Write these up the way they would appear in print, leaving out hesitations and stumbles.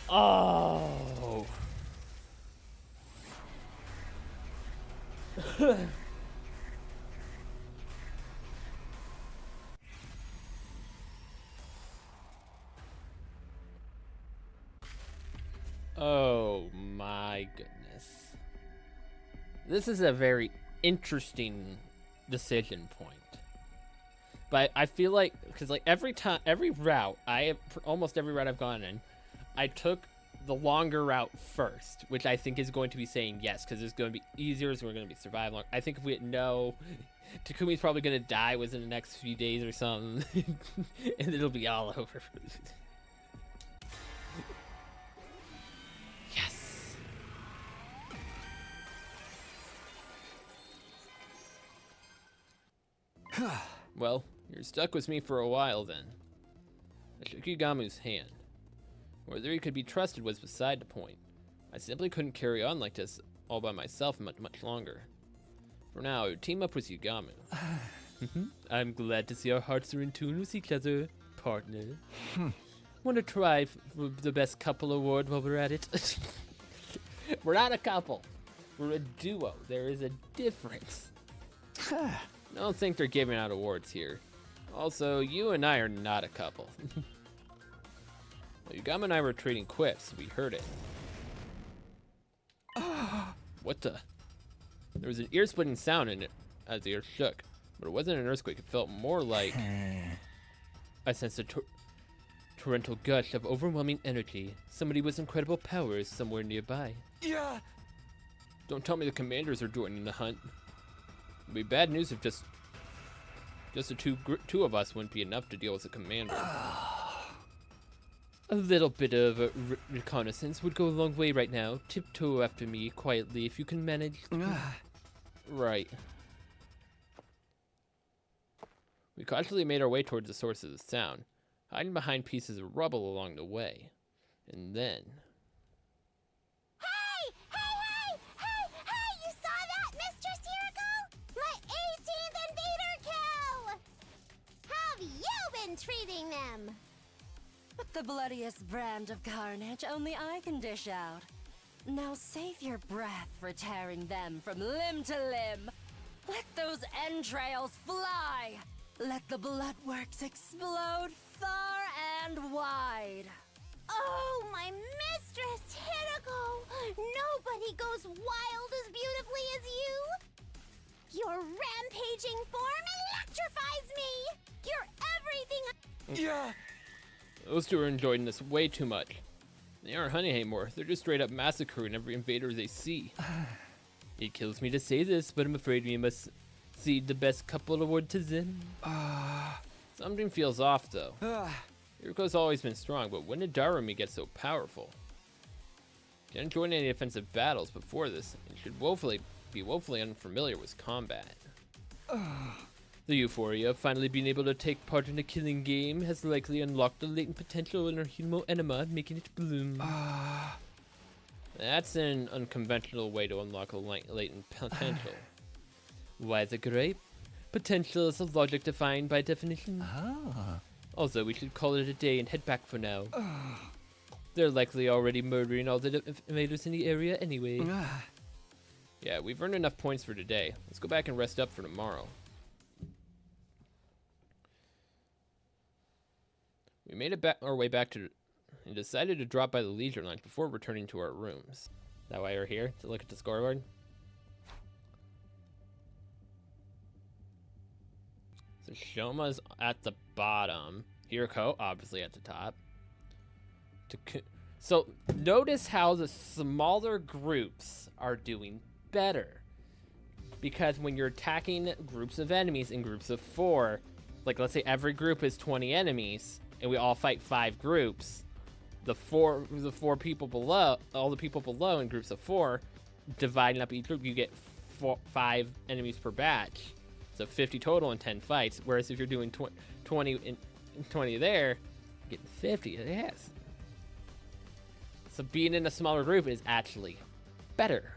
Oh. Oh my goodness. This is a very interesting decision point. But I feel like, because like every route, almost every route I've gone in, I took the longer route first, which I think is going to be saying yes, because it's going to be easier, so we're going to be surviving long. I think if we know Takumi's probably going to die within the next few days or something, and it'll be all over. Yes. Well, you're stuck with me for a while then. I shook Yugamu's hand. Whether he could be trusted was beside the point. I simply couldn't carry on like this all by myself much longer. For now, I would team up with Yugamu. I'm glad to see our hearts are in tune with each other, partner. Want to try for the best couple award while we're at it? We're not a couple. We're a duo. There is a difference. I don't think they're giving out awards here. Also, you and I are not a couple. Well, Yugama and I were trading quips. We heard it. What the? There was an ear-splitting sound in it as the earth shook, but it wasn't an earthquake. It felt more like... I sensed a torrential gush of overwhelming energy. Somebody with incredible powers somewhere nearby. Yeah. Don't tell me the commanders are joining the hunt. It'd be bad news if just the two of us wouldn't be enough to deal with the commander. A little bit of reconnaissance would go a long way right now. Tiptoe after me quietly if you can manage. Right. We cautiously made our way towards the source of the sound, hiding behind pieces of rubble along the way. And then... Hey! You saw that, Mistress Hiroko? My 18th invader kill! How have you been treating them? The bloodiest brand of carnage only I can dish out. Now save your breath for tearing them from limb to limb. Let those entrails fly. Let the bloodworks explode far and wide. Oh, my Mistress Hiroko! Nobody goes wild as beautifully as you! Your rampaging form electrifies me! You're everything Yeah. Those two are enjoying this way too much. They aren't hunting anymore. They're just straight up massacring every invader they see. It kills me to say this, but I'm afraid we must cede the best couple award to them. Something feels off, though. Hiroko's always been strong, but when did Darumi get so powerful? Didn't join any offensive battles before this, and should be woefully unfamiliar with combat. The euphoria of finally being able to take part in a killing game has likely unlocked the latent potential in our humo enema, making it bloom. That's an unconventional way to unlock a latent potential. Why is it great? Potential is a logic defined by definition. Also, we should call it a day and head back for now. They're likely already murdering all the invaders in the area anyway. Yeah, we've earned enough points for today. Let's go back and rest up for tomorrow. We made our way back to and decided to drop by the leisure lounge before returning to our rooms. That why we're here, to look at the scoreboard? So Shoma's at the bottom. Hiroko, obviously at the top. So notice how the smaller groups are doing better. Because when you're attacking groups of enemies in groups of 4, like let's say every group is 20 enemies, and we all fight 5 groups, the four people below, all the people below in groups of 4, dividing up each group, you get 5 enemies per batch. So 50 total in 10 fights. Whereas if you're doing 20 there, you're getting 50. Yes. So being in a smaller group is actually better.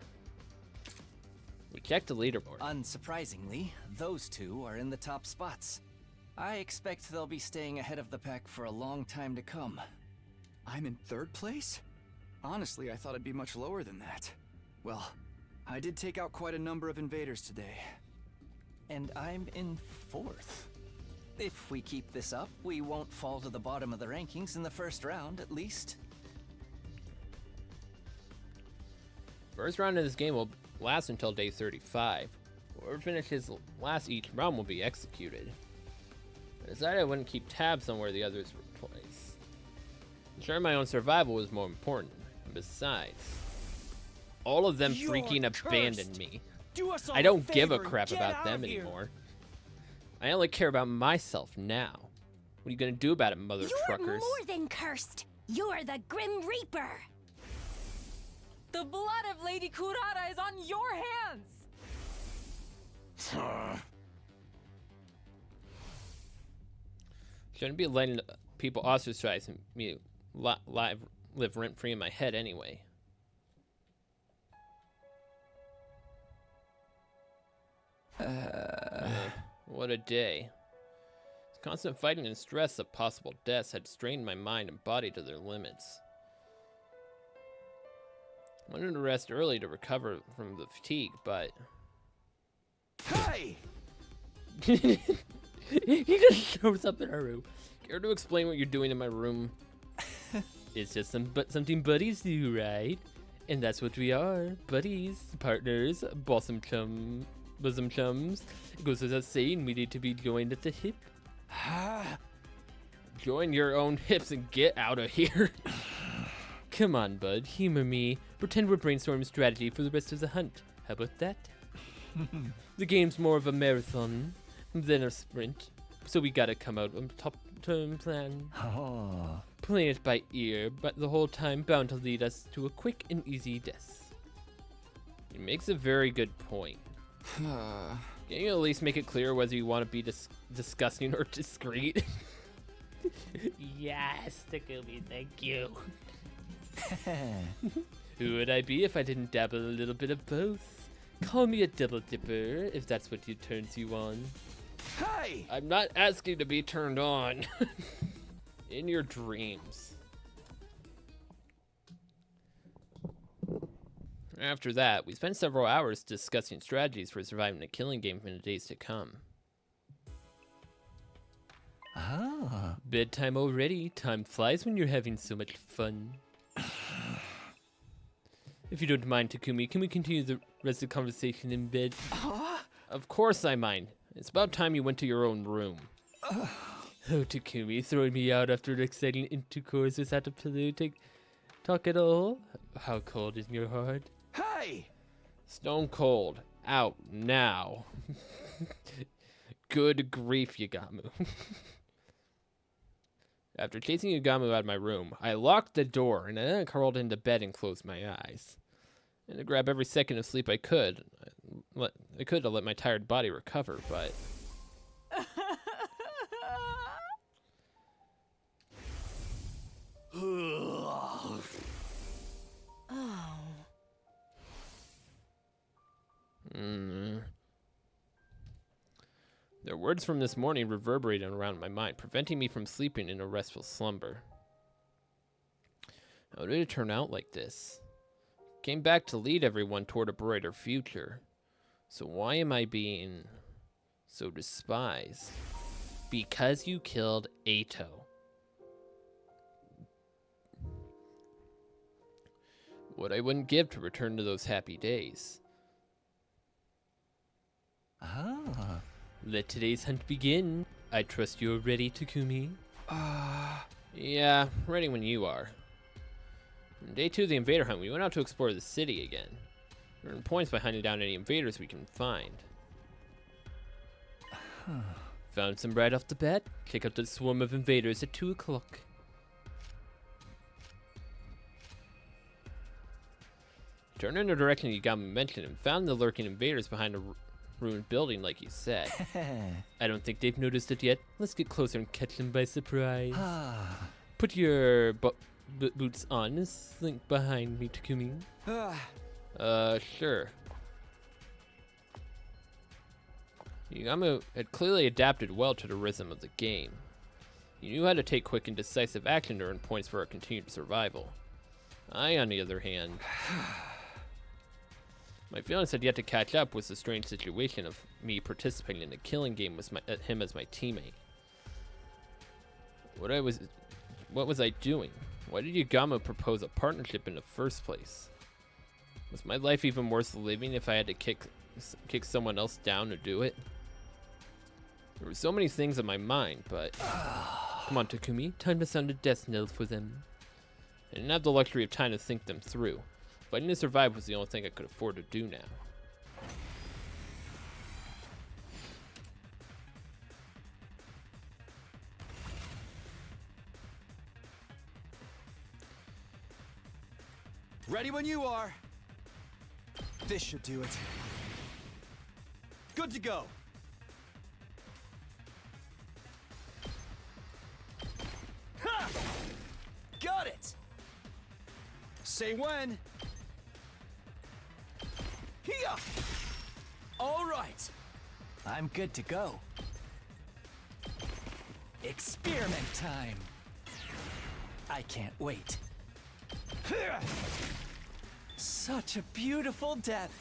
We checked the leaderboard. Unsurprisingly, those two are in the top spots. I expect they'll be staying ahead of the pack for a long time to come. I'm in 3rd place? Honestly, I thought it'd be much lower than that. Well, I did take out quite a number of invaders today. And I'm in 4th. If we keep this up, we won't fall to the bottom of the rankings in the first round, at least. First round of this game will last until day 35. Whoever finishes last each round will be executed. I decided I wouldn't keep tabs on where the others were placed. Ensuring my own survival was more important. And besides, all of them freaking abandoned me. I don't give a crap about them anymore. I only care about myself now. What are you gonna do about it, mother truckers? You're more than cursed. You're the Grim Reaper. The blood of Lady Kurata is on your hands! Shouldn't be letting people ostracize me live rent-free in my head anyway. What a day. This constant fighting and stress of possible deaths had strained my mind and body to their limits. I wanted to rest early to recover from the fatigue, but... Hey! He just shows up in our room. Care to explain what you're doing in my room? It's just something buddies do, right? And that's what we are. Buddies, partners, bosom chums. It goes without saying we need to be joined at the hip. Join your own hips and get out of here. Come on, bud, humor me. Pretend we're brainstorming strategy for the rest of the hunt. How about that? The game's more of a marathon than a sprint, so we gotta come out on top-term plan. Oh. Playing it by ear, but the whole time bound to lead us to a quick and easy death. He makes a very good point. Can you at least make it clear whether you want to be disgusting or discreet? Yes, Takumi, thank you. Who would I be if I didn't dabble a little bit of both? Call me a double dipper, if that's what turns you on. Hey! I'm not asking to be turned on. In your dreams. After that, we spent several hours discussing strategies for surviving a killing game in the days to come. Ah. Bedtime already. Time flies when you're having so much fun. If you don't mind, Takumi, can we continue the rest of the conversation in bed? Of course I mind. It's about time you went to your own room. Oh, Takumi, throwing me out after an exciting intercourse without a pillow to talk at all? How cold is your heart? Hey! Stone cold. Out now. Good grief, Yagamu. After chasing Yagamu out of my room, I locked the door and then I crawled into bed and closed my eyes. And to grab every second of sleep I could. I could have let my tired body recover, but... Their words from this morning reverberated around my mind, preventing me from sleeping in a restful slumber. How did it turn out like this? Came back to lead everyone toward a brighter future. So why am I being so despised? Because you killed Ato. What I wouldn't give to return to those happy days. Ah. Let today's hunt begin. I trust you're ready, Takumi. Yeah, ready when you are. On day 2 of the invader hunt, we went out to explore the city again. We earned points by hunting down any invaders we can find. Found some right off the bat. Check out the swarm of invaders at 2 o'clock. Turned in the direction Yagamu mentioned and found the lurking invaders behind a ruined building like you said. I don't think they've noticed it yet. Let's get closer and catch them by surprise. Put your boots on and slink behind me, Takumi. Sure. Yagamu had clearly adapted well to the rhythm of the game. He knew how to take quick and decisive action to earn points for our continued survival. I, on the other hand, my feelings had yet to catch up with the strange situation of me participating in a killing game with him as my teammate. What was I doing? Why did Yagamo propose a partnership in the first place? Was my life even worth living if I had to kick someone else down to do it? There were so many things in my mind, but come on, Takumi, time to sound a death knell for them. I didn't have the luxury of time to think them through. Fighting to survive was the only thing I could afford to do now. Ready when you are. This should do it. Good to go. Ha! Got it. Say when. Here. All right. I'm good to go. Experiment time. I can't wait. Such a beautiful death.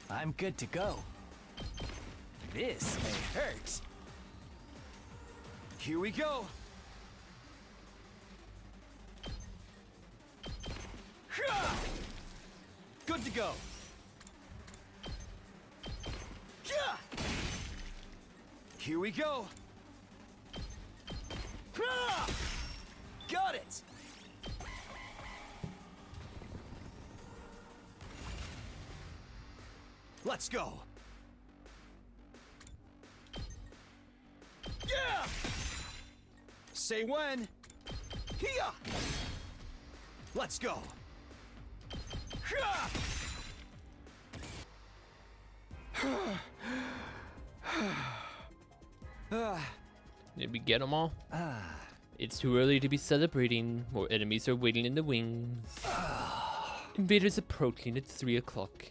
I'm good to go. This may hurt. Here we go. Good to go. Here we go. Got it. Let's go. Yeah. Say when. Here. Let's go. Did we get them all? It's too early to be celebrating. More enemies are waiting in the wings. Invaders approaching at 3 o'clock.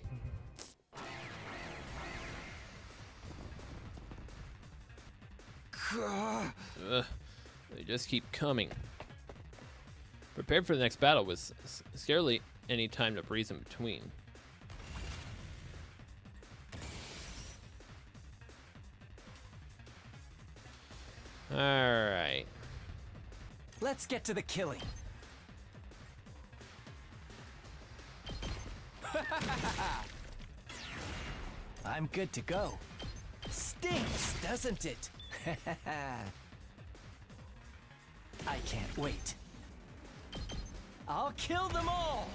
They just keep coming. Prepared for the next battle with scarcely any time to breathe in between. Alright. Let's get to the killing. I'm good to go. Stinks, doesn't it? I can't wait. I'll kill them all!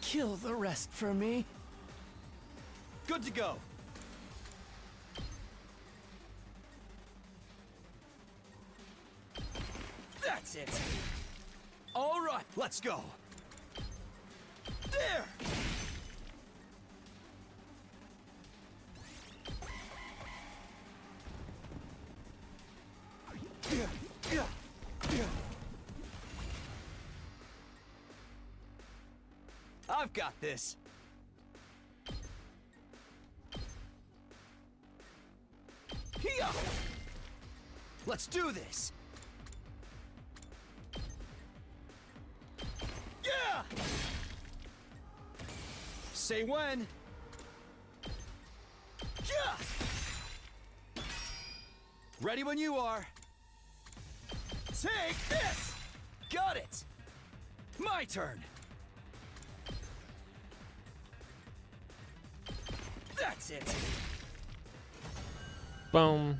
Kill the rest for me. Good to go. That's it. All right, let's go. There. I've got this. Here. Let's do this. Yeah. Say when. Yeah. Ready when you are. Take this. Got it. My turn. That's it. Boom.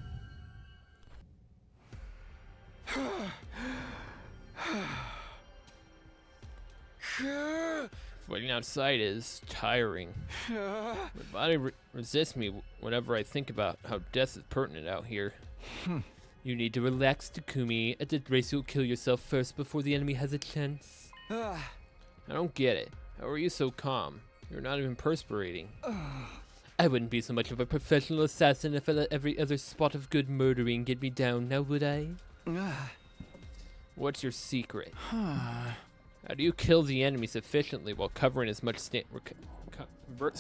Waiting outside is tiring. My body resists me whenever I think about how death is pertinent out here. You need to relax, Takumi. At the race, you'll kill yourself first before the enemy has a chance. I don't get it. How are you so calm? You're not even perspirating. I wouldn't be so much of a professional assassin if I let every other spot of good murdering get me down, now would I? What's your secret? How do you kill the enemies efficiently while covering as much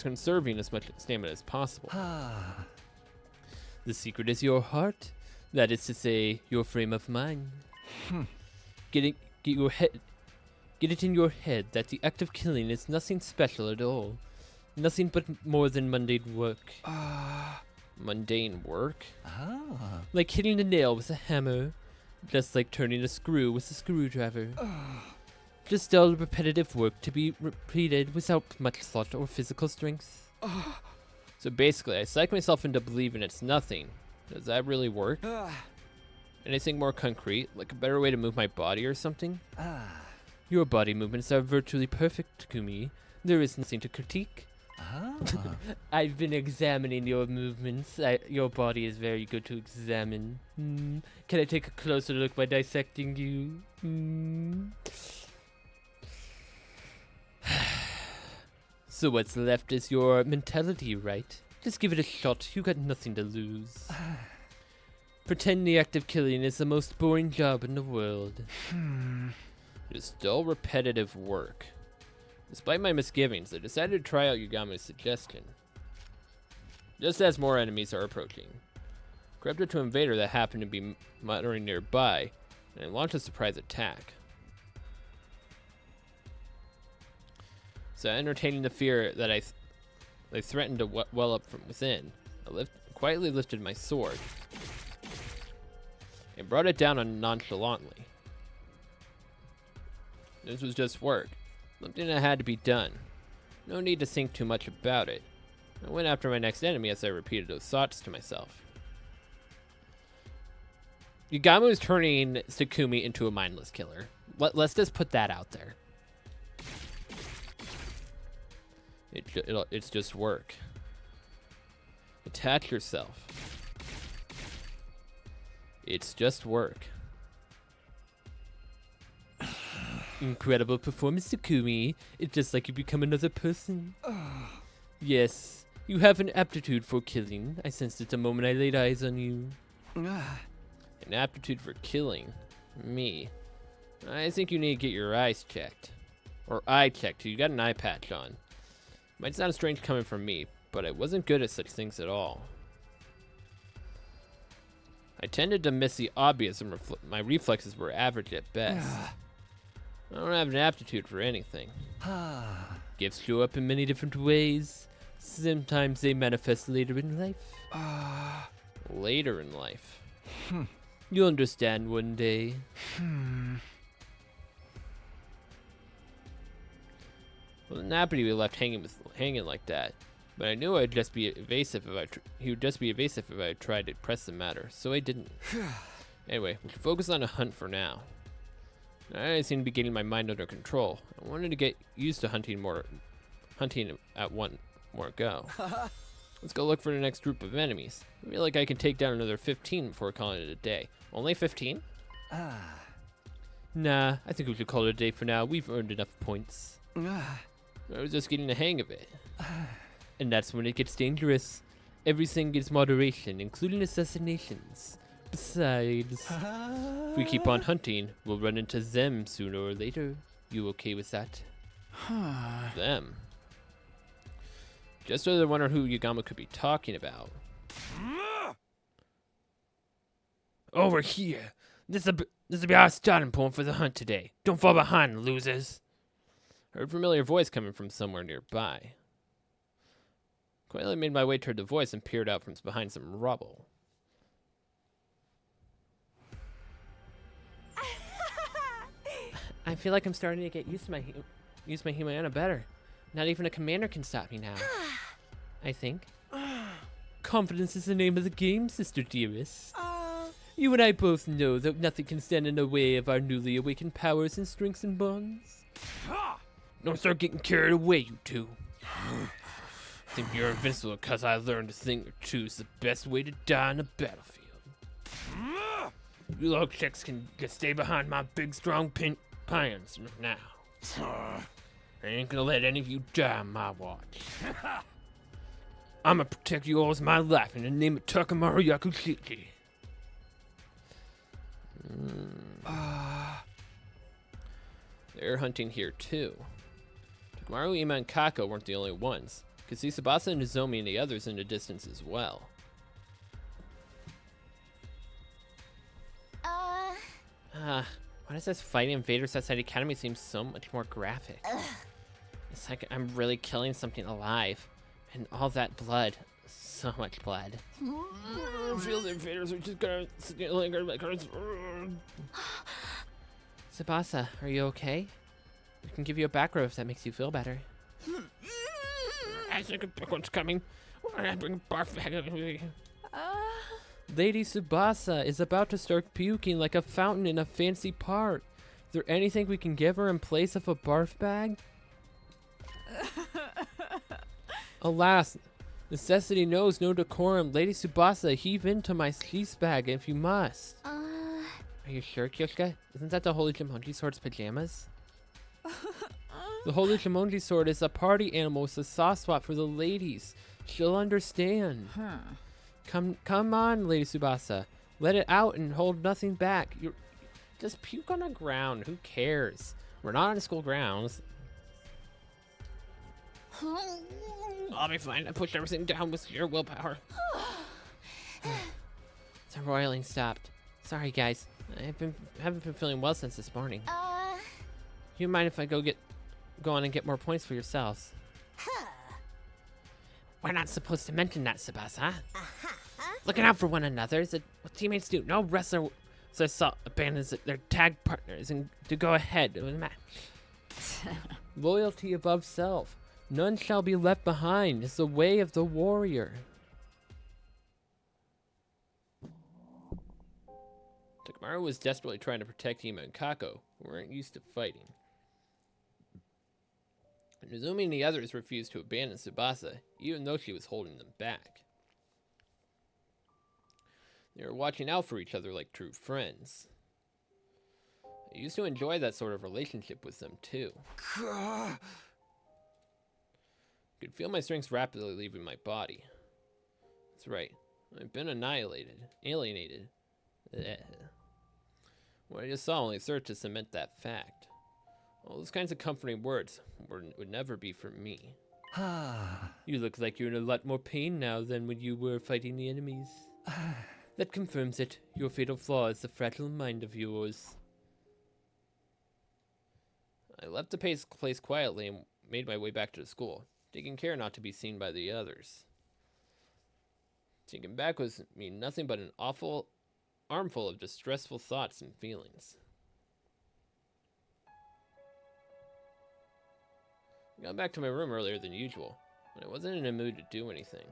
conserving as much stamina as possible? The secret is your heart. That is to say, your frame of mind. Get it in your head that the act of killing is nothing special at all. Nothing but more than mundane work. Mundane work? Like hitting a nail with a hammer. Just like turning a screw with a screwdriver. Just dull, repetitive work to be repeated without much thought or physical strength. So basically, I psych myself into believing it's nothing. Does that really work? Anything more concrete, like a better way to move my body or something? Your body movements are virtually perfect, Takumi. There is nothing to critique. I've been examining your movements. Your body is very good to examine. Can I take a closer look by dissecting you? So what's left is your mentality, right? Just give it a shot. You got nothing to lose. Pretend the act of killing is the most boring job in the world. It is dull, repetitive work. Despite my misgivings, I decided to try out Yugamu's suggestion. Just as more enemies are approaching, grabbed it to an invader that happened to be muttering nearby, and I launched a surprise attack. So entertaining the fear that I threatened to well up from within, I quietly lifted my sword and brought it down on nonchalantly. This was just work. Something that had to be done. No need to think too much about it. I went after my next enemy as I repeated those thoughts to myself. Yugamu is turning Takumi into a mindless killer. Let's just put that out there. It's just work. Attach yourself. It's just work. Incredible performance, Takumi. It's just like you become another person. Yes, you have an aptitude for killing. I sensed it the moment I laid eyes on you. An aptitude for killing? Me? I think you need to get your eyes checked. Or eye checked. You got an eye patch on. Might sound strange coming from me, but I wasn't good at such things at all. I tended to miss the obvious and my reflexes were average at best. I don't have an aptitude for anything. Gifts show up in many different ways. Sometimes they manifest later in life. Later in life. You'll understand one day. Well, nappy to be left hanging like that, but I knew I'd just be evasive if he would just be evasive if I tried to press the matter, so I didn't. Anyway, we should focus on a hunt for now. I seem to be getting my mind under control. I wanted to get used to hunting at one more go. Let's go look for the next group of enemies. I feel like I can take down another 15 before calling it a day. Only 15? Nah, I think we should call it a day for now. We've earned enough points. I was just getting the hang of it. And that's when it gets dangerous. Everything gets moderation, including assassinations. Besides, if we keep on hunting, we'll run into them sooner or later. You okay with that? Them? Just so I wonder who Yugamu could be talking about. Over here. This'll be our starting point for the hunt today. Don't fall behind, losers. Heard a familiar voice coming from somewhere nearby. Quietly made my way toward the voice and peered out from behind some rubble. I feel like I'm starting to get used to my Humana better. Not even a commander can stop me now. I think. Confidence is the name of the game, sister dearest. You and I both know that nothing can stand in the way of our newly awakened powers and strengths and bonds. Don't start getting carried away, you two. Think you're invincible because I learned a thing or two is the best way to die on a battlefield. You little chicks can just stay behind my big strong pines now. I ain't gonna let any of you die on my watch. I'ma protect you all as my life in the name of Takamaru Yakushiki. They're hunting here too. Takamaru, Ima, and Kako weren't the only ones. Could see Tsubasa, Nozomi, and the others in the distance as well. Why does this fighting invaders outside the academy seem so much more graphic? It's like I'm really killing something alive. And all that blood. So much blood. I feel the invaders are just gonna linger like ours. Tsubasa, are you okay? I can give you a back rub if that makes you feel better. I think a big one's coming. I bring barf back. Lady Tsubasa is about to start puking like a fountain in a fancy park. Is there anything we can give her in place of a barf bag? Alas, necessity knows no decorum. Lady Tsubasa, heave into my fleece bag if you must. Are you sure, Kyoshka? Isn't that the Holy Jumonji Sword's pajamas? The Holy Jumonji Sword is a party animal. It's a soft spot for the ladies. She'll understand. Come on, Lady Tsubasa. Let it out and hold nothing back. You just puke on the ground. Who cares? We're not on school grounds. I'll be fine. I pushed everything down with your willpower. The roiling stopped. Sorry, guys. Haven't been feeling well since this morning. You mind if I go on and get more points for yourselves? We're not supposed to mention that, Tsubasa. Looking out for one another is what teammates do. No wrestler abandons their tag partners and to go ahead with a match. Loyalty above self. None shall be left behind. It's the way of the warrior. Takamaru was desperately trying to protect Ima and Kako, who weren't used to fighting. Nozomi and the others refused to abandon Tsubasa, even though she was holding them back. They were watching out for each other like true friends. I used to enjoy that sort of relationship with them, too. I could feel my strength rapidly leaving my body. That's right. I've been alienated. What I just saw only served to cement that fact. All those kinds of comforting words would never be for me. You look like you're in a lot more pain now than when you were fighting the enemies. That confirms it. Your fatal flaw is the fragile mind of yours. I left the place quietly and made my way back to the school, taking care not to be seen by the others. Taking back was nothing but an awful armful of distressful thoughts and feelings. I got back to my room earlier than usual, but I wasn't in a mood to do anything,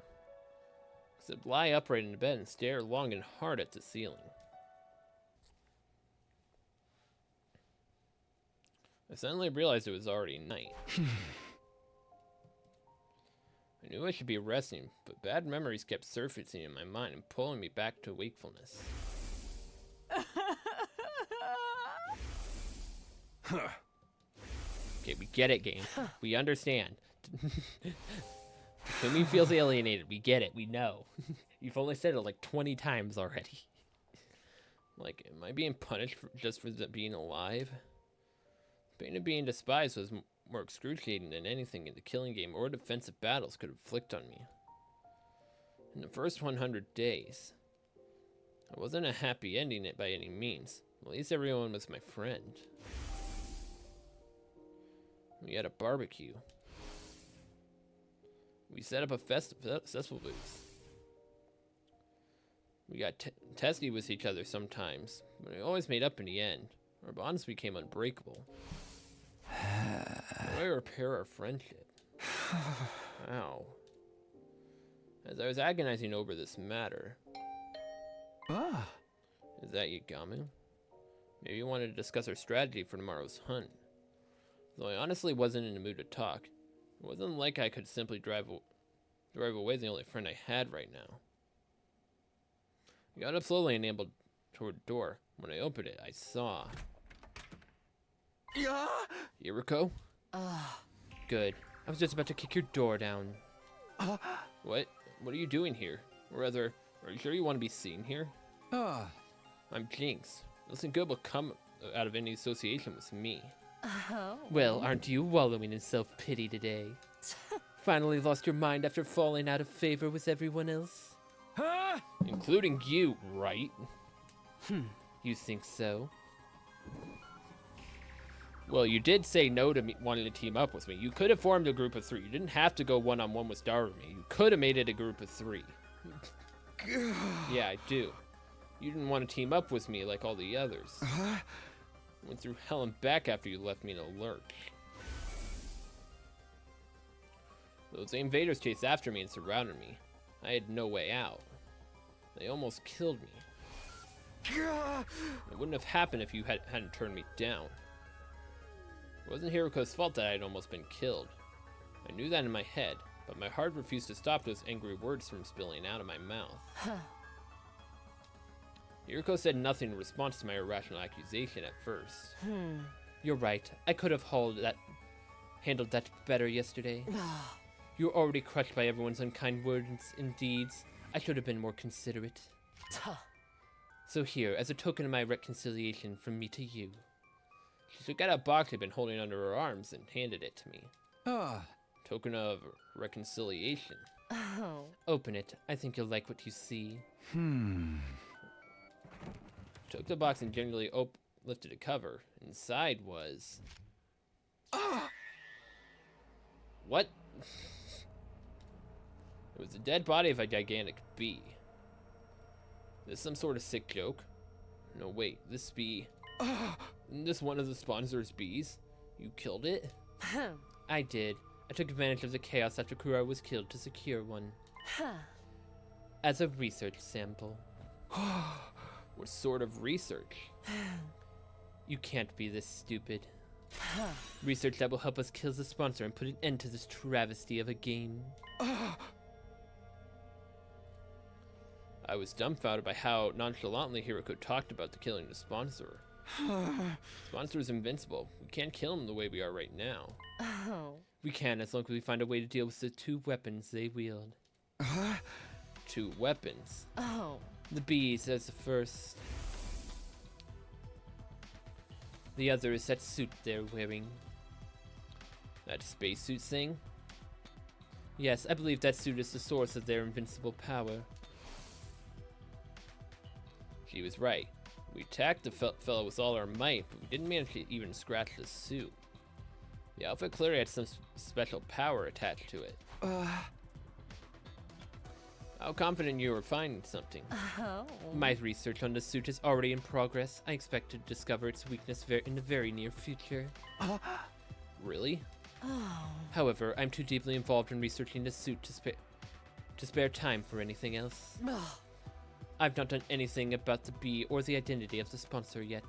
except lie upright in the bed and stare long and hard at the ceiling. I suddenly realized it was already night. I knew I should be resting, but bad memories kept surfacing in my mind and pulling me back to wakefulness. Okay, we get it, game. We understand. Takumi feels alienated. We get it. We know. You've only said it like 20 times already. Like, am I being punished just for being alive? The pain of being despised was more excruciating than anything in the killing game or defensive battles could inflict on me. In the first 100 days, I wasn't a happy ending it by any means. At least everyone was my friend. We had a barbecue. We set up a festival booth. We got testy with each other sometimes, but we always made up in the end. Our bonds became unbreakable. How do I repair our friendship? How? As I was agonizing over this matter. Is that Yagamu? Maybe you wanted to discuss our strategy for tomorrow's hunt. Though I honestly wasn't in the mood to talk. It wasn't like I could simply drive away the only friend I had right now. I got up slowly and ambled toward the door. When I opened it, I saw... Yuriko? Good. I was just about to kick your door down. What? What are you doing here? Or rather, are you sure you want to be seen here? I'm Jinx. Nothing good will come out of any association with me. Oh. Well, aren't you wallowing in self-pity today? Finally lost your mind after falling out of favor with everyone else? Huh? Including you, right? You think so? Well, you did say no to me wanting to team up with me. You could have formed a group of 3. You didn't have to go one-on-one with Darumi. You could have made it a group of 3. Yeah, I do. You didn't want to team up with me like all the others. Went through hell and back after you left me in a lurch. Those invaders chased after me and surrounded me. I had no way out. They almost killed me. It wouldn't have happened if you hadn't turned me down. It wasn't Hiroko's fault that I had almost been killed. I knew that in my head, but my heart refused to stop those angry words from spilling out of my mouth. Hiroko said nothing in response to my irrational accusation at first. You're right. I could have handled that better yesterday. You were already crushed by everyone's unkind words and deeds. I should have been more considerate. So here, as a token of my reconciliation from me to you. She took out a box I'd been holding under her arms and handed it to me. Token of reconciliation. Oh. Open it. I think you'll like what you see. Took the box and gingerly lifted a cover. Inside was... What? It was the dead body of a gigantic bee. This some sort of sick joke? No, wait. This bee... Isn't this one of the sponsor's bees? You killed it? I did. I took advantage of the chaos after Kura was killed to secure one. As a research sample. What sort of research? You can't be this stupid. Research that will help us kill the sponsor and put an end to this travesty of a game. I was dumbfounded by how nonchalantly Hiroko talked about the killing of the sponsor. Sponsor is invincible. We can't kill him the way we are right now. We can, as long as we find a way to deal with the 2 weapons they wield. 2 weapons? The bees as the first. The other is that suit they're wearing. That spacesuit thing? Yes, I believe that suit is the source of their invincible power. She was right. We attacked the fellow with all our might, but we didn't manage to even scratch the suit. The outfit clearly had some special power attached to it. How confident you were finding something? My research on the suit is already in progress. I expect to discover its weakness in the very near future. Really? However, I'm too deeply involved in researching the suit to spare time for anything else. I've not done anything about the bee or the identity of the sponsor yet.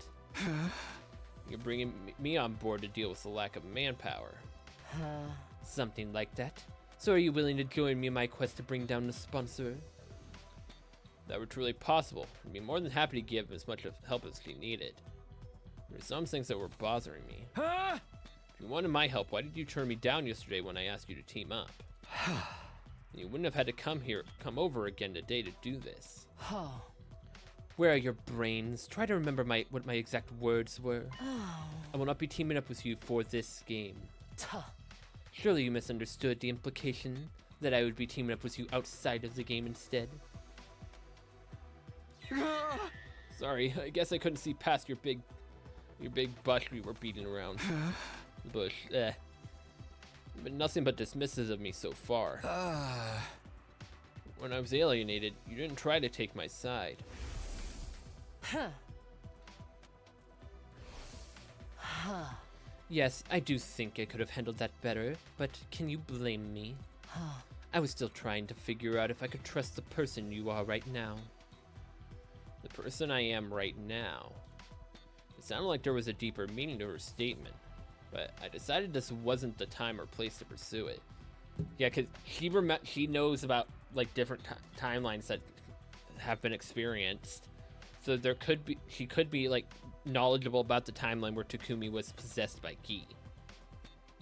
You're bringing me on board to deal with the lack of manpower. Something like that. So are you willing to join me in my quest to bring down the sponsor? If that were truly possible, I'd be more than happy to give as much help as she needed. There were some things that were bothering me. If you wanted my help, why did you turn me down yesterday when I asked you to team up? You wouldn't have had to come over again today to do this. Where are your brains? Try to remember what my exact words were. I will not be teaming up with you for this game. Surely you misunderstood the implication that I would be teaming up with you outside of the game instead. Sorry, I guess I couldn't see past your big bush you were beating around. Bush, But nothing but dismissive of me so far. When I was alienated, you didn't try to take my side. Yes, I do think I could have handled that better, but can you blame me? I was still trying to figure out if I could trust the person you are right now. The person I am right now. It sounded like there was a deeper meaning to her statement, but I decided this wasn't the time or place to pursue it. Yeah, because she knows about like different timelines that have been experienced, so she could be like knowledgeable about the timeline where Takumi was possessed by Gi,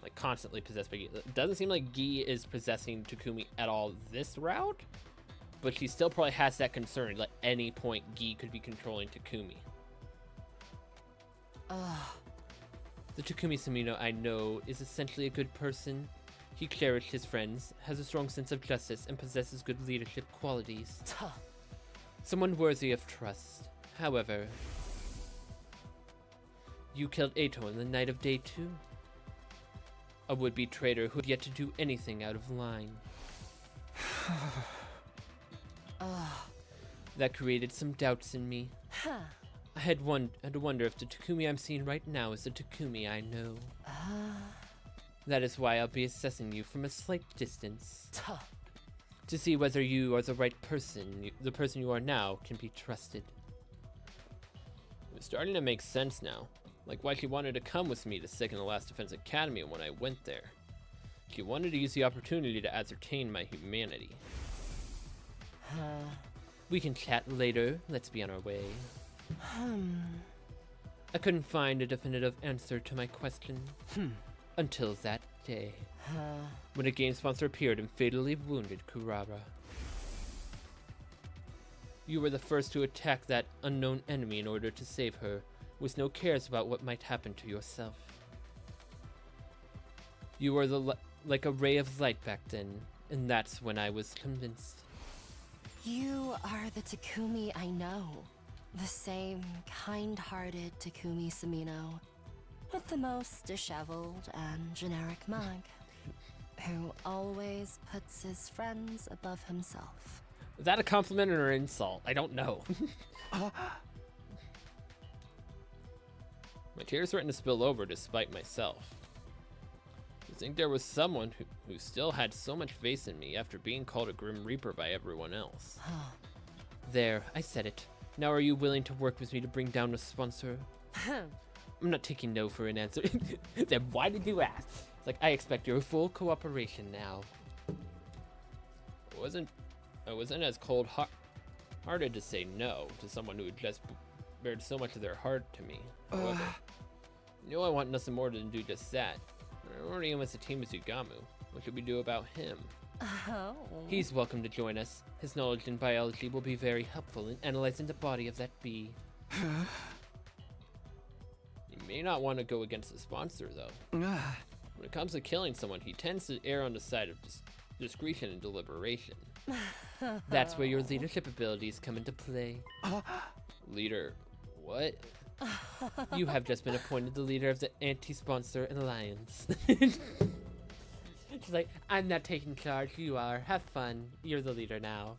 like constantly possessed by Gi. It doesn't seem like Gi is possessing Takumi at all this route, but she still probably has that concern. At any point, Gi could be controlling Takumi. The Takumi Samino I know is essentially a good person. He cherishes his friends, has a strong sense of justice, and possesses good leadership qualities. Tuh. Someone worthy of trust. However, you killed Eito on the night of day 2. A would-be traitor who had yet to do anything out of line. That created some doubts in me. Huh. I had to wonder if the Takumi I'm seeing right now is the Takumi I know. That is why I'll be assessing you from a slight distance. Tuh. To see whether you are the right person, the person you are now, can be trusted. It's starting to make sense now. Like why she wanted to come with me to Second to Last Defense Academy when I went there. She wanted to use the opportunity to ascertain my humanity. We can chat later. Let's be on our way. I couldn't find a definitive answer to my question. Until that day. When a game sponsor appeared and fatally wounded Kurara. You were the first to attack that unknown enemy in order to save her, with no cares about what might happen to yourself. You were like a ray of light back then, and that's when I was convinced. You are the Takumi I know. The same kind-hearted Takumi Samino, with the most disheveled and generic mug, who always puts his friends above himself. Is that a compliment or an insult? I don't know. My tears threatened to spill over despite myself. To think there was someone who still had so much faith in me after being called a Grim Reaper by everyone else. There, I said it. Now are you willing to work with me to bring down a sponsor? I'm not taking no for an answer. Then why did you ask? It's like, I expect your full cooperation now. I wasn't as cold-hearted to say no to someone who had just bared so much of their heart to me. However, you know I want nothing more than do just that. We're already in with the team with Tsugamu. What should we do about him? Oh. He's welcome to join us. His knowledge in biology will be very helpful in analyzing the body of that bee. You may not want to go against the sponsor, though. When it comes to killing someone, he tends to err on the side of discretion and deliberation. That's where your leadership abilities come into play. Leader, what? You have just been appointed the leader of the anti-sponsor alliance. She's like, I'm not taking charge, you are. Have fun. You're the leader now.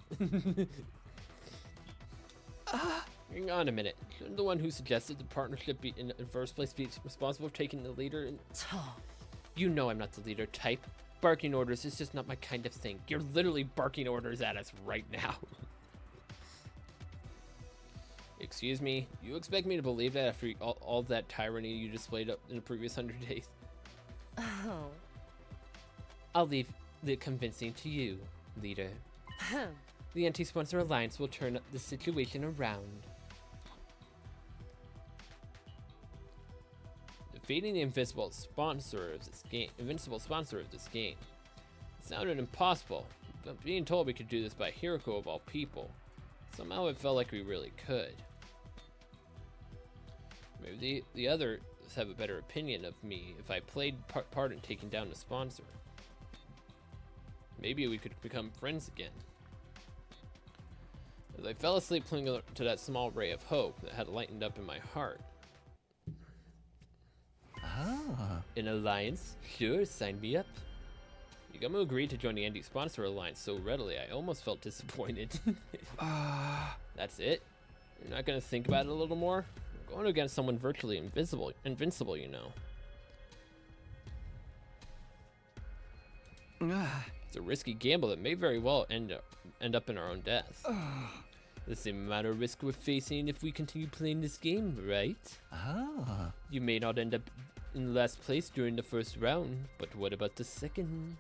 Hang on a minute. Shouldn't the one who suggested the partnership be in the first place be responsible for taking the leader? And you know I'm not the leader type. Barking orders is just not my kind of thing. You're literally barking orders at us right now. Excuse me, you expect me to believe that after all that tyranny you displayed in the previous 100 days? Oh. I'll leave the convincing to you, leader. The anti-sponsor alliance will turn the situation around. Defeating the invincible sponsor of this game sounded impossible, but being told we could do this by Hiroko of all people, somehow it felt like we really could. Maybe the others have a better opinion of me if I played part in taking down the sponsor. Maybe we could become friends again. As I fell asleep clinging to that small ray of hope that had lightened up in my heart. An alliance? Sure, sign me up. Tsugamu agreed to join the anti-sponsor alliance so readily I almost felt disappointed. That's it? You're not gonna think about it a little more? We're going against someone virtually invincible, you know. It's a risky gamble that may very well end up in our own death. The same amount of risk we're facing if we continue playing this game, right? You may not end up in last place during the first round, but what about the second?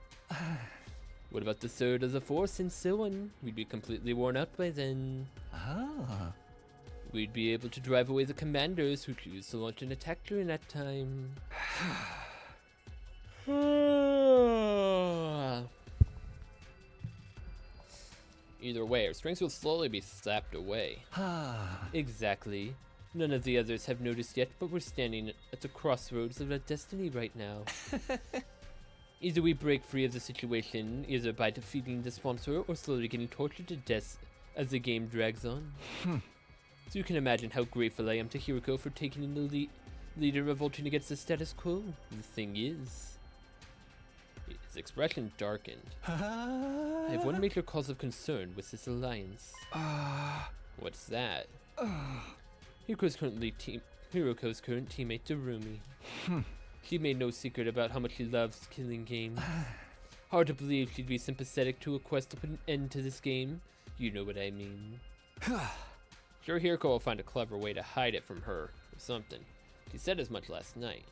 What about the third or the fourth and so on? We'd be completely worn out by then. We'd be able to drive away the commanders who choose to launch an attack during that time. Either way, our strengths will slowly be sapped away. Exactly. None of the others have noticed yet, but we're standing at the crossroads of our destiny right now. Either we break free of the situation, either by defeating the sponsor or slowly getting tortured to death as the game drags on. So you can imagine how grateful I am to Hiroko for taking the leader revolting against the status quo. The thing is, his expression darkened. I have one major cause of concern with this alliance. What's that? Hiroko's current teammate, Darumi. She made no secret about how much she loves killing games. Hard to believe she'd be sympathetic to a quest to put an end to this game. You know what I mean. Sure, Hiroko will find a clever way to hide it from her, or something. She said as much last night.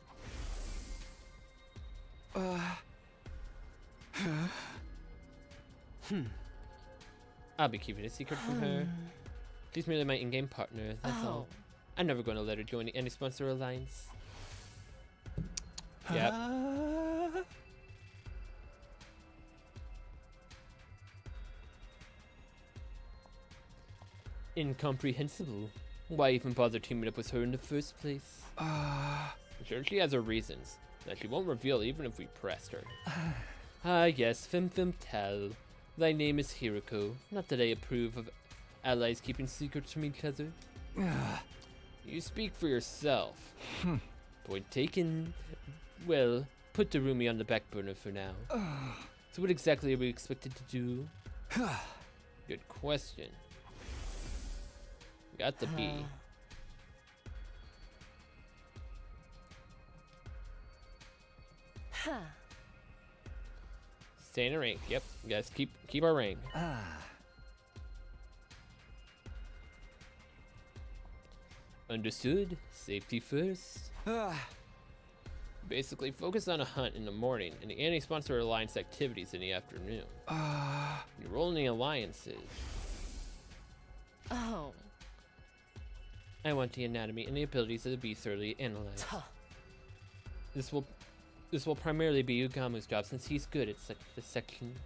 I'll be keeping a secret from her. She's merely my in-game partner, that's all. I'm never going to let her join any sponsor alliance. Yep. Incomprehensible. Why even bother teaming up with her in the first place? I'm sure she has her reasons that she won't reveal even if we pressed her. Yes, fem tell. Thy name is Hiroko. Not that I approve of allies keeping secrets from each other. You speak for yourself. Point taken. Well, put Darumi on the back burner for now. So what exactly are we expected to do? Good question. Got the B. Stay in a rank. Yep, guys, keep our rank. Understood. Safety first. Basically, focus on a hunt in the morning and the anti-sponsor alliance activities in the afternoon. You roll any alliances. Oh. I want the anatomy and the abilities of the beast thoroughly analyzed. This will primarily be Ugamu's job since he's good at this section.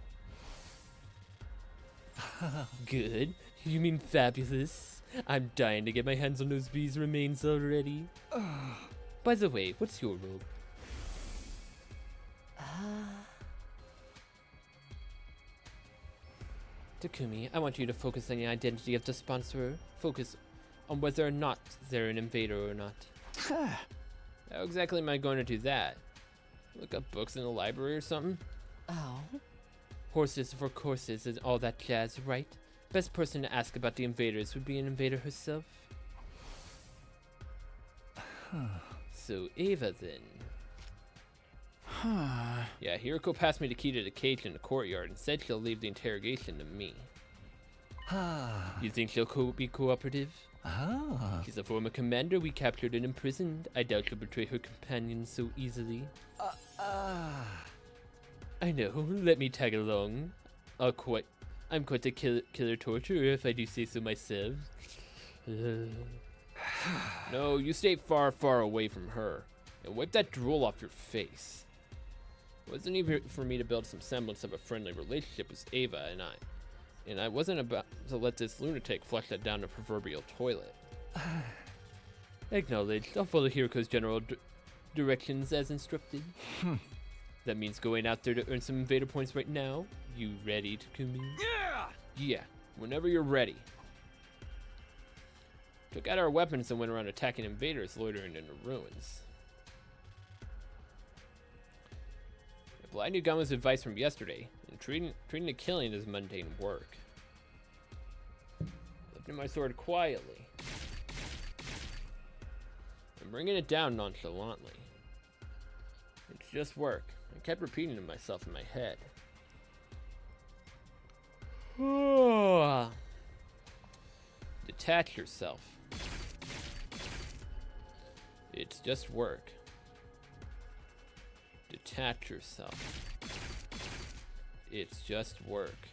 Good? You mean fabulous? I'm dying to get my hands on those bees' remains already. By the way, what's your role? Takumi, I want you to focus on the identity of the sponsor. Focus on whether or not they're an invader or not. How exactly am I going to do that? Look up books in the library or something? Oh. Horses for courses and all that jazz, right? Best person to ask about the invaders would be an invader herself. So Ava then. Yeah, Hiroko passed me the key to the cage in the courtyard and said she'll leave the interrogation to me. You think she'll be cooperative? She's a former commander we captured and imprisoned. I doubt she'll betray her companions so easily. I know, let me tag along. I'm quite a killer torturer if I do say so myself. No, you stay far, far away from her. And wipe that drool off your face. It wasn't even for me to build some semblance of a friendly relationship with Ava and I wasn't about to let this lunatic flush that down the proverbial toilet. Acknowledged. I'll follow Hiroko's general directions as instructed. That means going out there to earn some invader points right now. You ready, Takumi? Yeah! Yeah, whenever you're ready. Took out our weapons and went around attacking invaders loitering in the ruins. Applied Ugamu's advice from yesterday, and treating the killing as mundane work. Lifting my sword quietly. And bringing it down nonchalantly. It's just work. I kept repeating to myself in my head. Detach yourself. It's just work. Detach yourself. It's just work.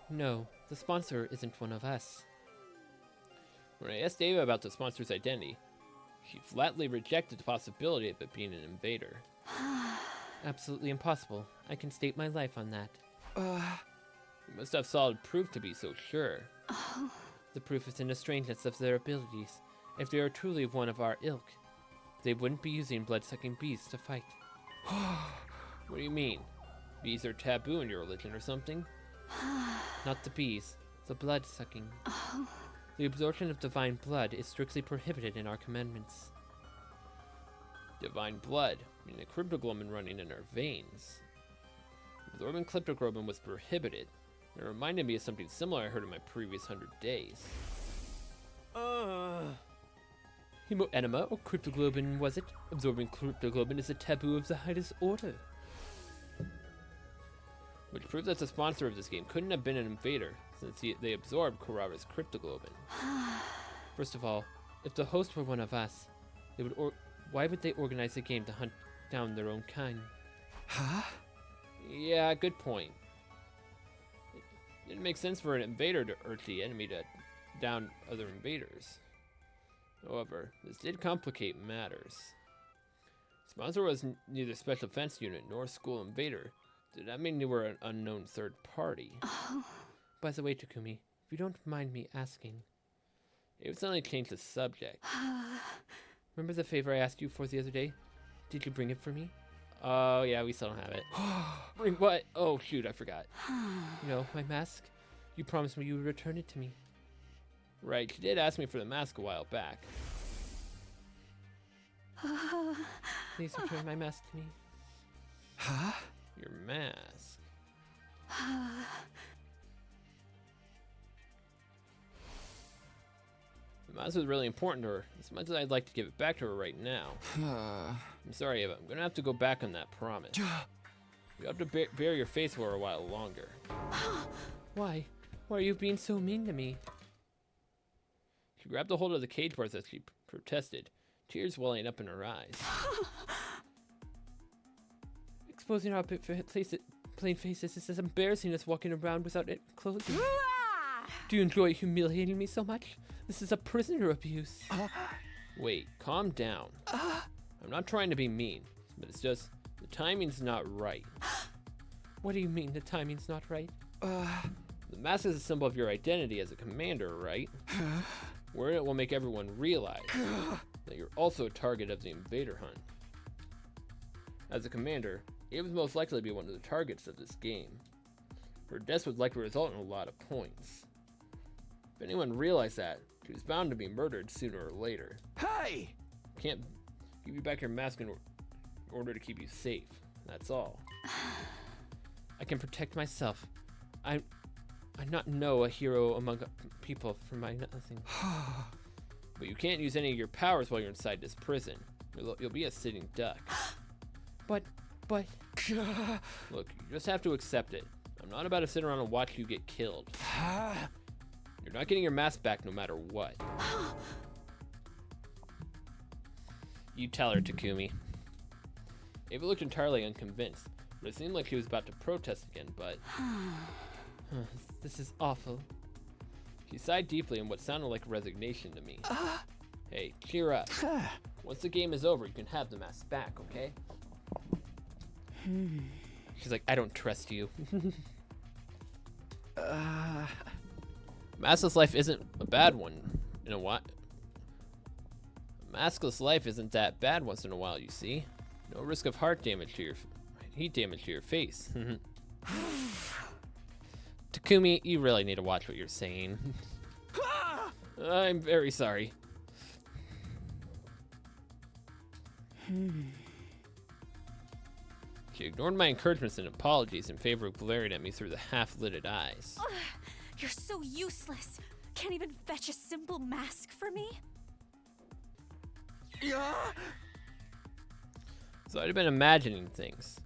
No, the sponsor isn't one of us. When I asked Ava about the sponsor's identity, she flatly rejected the possibility of it being an invader. Absolutely impossible. I can stake my life on that. You must have solid proof to be so sure. The proof is in the strangeness of their abilities. If they are truly of one of our ilk, they wouldn't be using blood-sucking bees to fight. What do you mean? Bees are taboo in your religion or something? Not the bees, the blood-sucking. The absorption of divine blood is strictly prohibited in our commandments. Divine blood, meaning the cryptoglobin running in our veins. Absorbing cryptoglobin was prohibited. It reminded me of something similar I heard in my previous 100 days. Hemoenema or cryptoglobin, was it? Absorbing cryptoglobin is a taboo of the highest order. Which proves that the sponsor of this game couldn't have been an invader, since they absorbed Kurara's cryptoglobin. First of all, if the host were one of us, they would why would they organize a game to hunt down their own kind? Huh? Yeah, good point. It didn't make sense for an invader to urge the enemy to down other invaders. However, this did complicate matters. Sponsor was neither special defense unit nor school invader. Did that mean they were an unknown third party? By the way, Takumi, if you don't mind me asking, it would suddenly change the subject. Remember the favor I asked you for the other day? Did you bring it for me? Oh, yeah, we still don't have it. Bring what? Oh, shoot, I forgot. You know, my mask? You promised me you would return it to me. Right, you did ask me for the mask a while back. Please return my mask to me. Huh? Your mask. The mask was really important to her, as much as I'd like to give it back to her right now. I'm sorry, Eva. I'm gonna have to go back on that promise. You have to bear your face for a while longer. Why? Why are you being so mean to me? She grabbed a hold of the cage bars as she protested, tears welling up in her eyes. Exposing our plain faces is as embarrassing as walking around without it clothing. Do you enjoy humiliating me so much? This is a prisoner abuse. Wait, calm down. I'm not trying to be mean, but it's just the timing's not right. What do you mean the timing's not right? The mask is a symbol of your identity as a commander, right? Wearing it will make everyone realize that you're also a target of the invader hunt. As a commander, Eve is most likely to be one of the targets of this game. Her death would likely result in a lot of points. If anyone realized that, she was bound to be murdered sooner or later. Hey! Can't give you back your mask in order to keep you safe. That's all. I can protect myself. I'm not a hero among people for my nothing. But you can't use any of your powers while you're inside this prison. You'll be a sitting duck. But... Look, you just have to accept it. I'm not about to sit around and watch you get killed. You're not getting your mask back no matter what. You tell her, Takumi. Ava looked entirely unconvinced, but it seemed like she was about to protest again, but... This is awful. She sighed deeply in what sounded like resignation to me. Hey, cheer up. Once the game is over, you can have the mask back, okay? She's like, I don't trust you. Maskless life isn't a bad one. You know what? Maskless life isn't that bad once in a while, you see. No risk of heat damage to your face. Takumi, you really need to watch what you're saying. I'm very sorry. She ignored my encouragements and apologies in favor of glaring at me through the half-lidded eyes. You're so useless. Can't even fetch a simple mask for me? So I'd have been imagining things.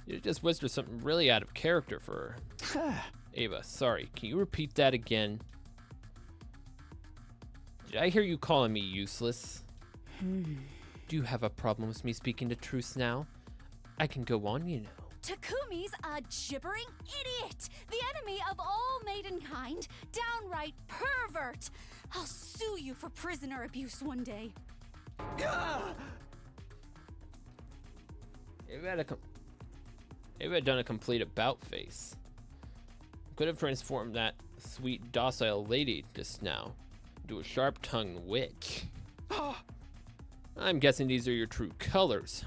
You just whispered something really out of character for her. Ava, sorry, can you repeat that again? Did I hear you calling me useless? Do you have a problem with me speaking the truth now? I can go on, you know. Takumi's a gibbering idiot! The enemy of all maidenkind! Downright pervert! I'll sue you for prisoner abuse one day. Ava had done a complete about face. Could have transformed that sweet, docile lady just now into a sharp-tongued witch. I'm guessing these are your true colors.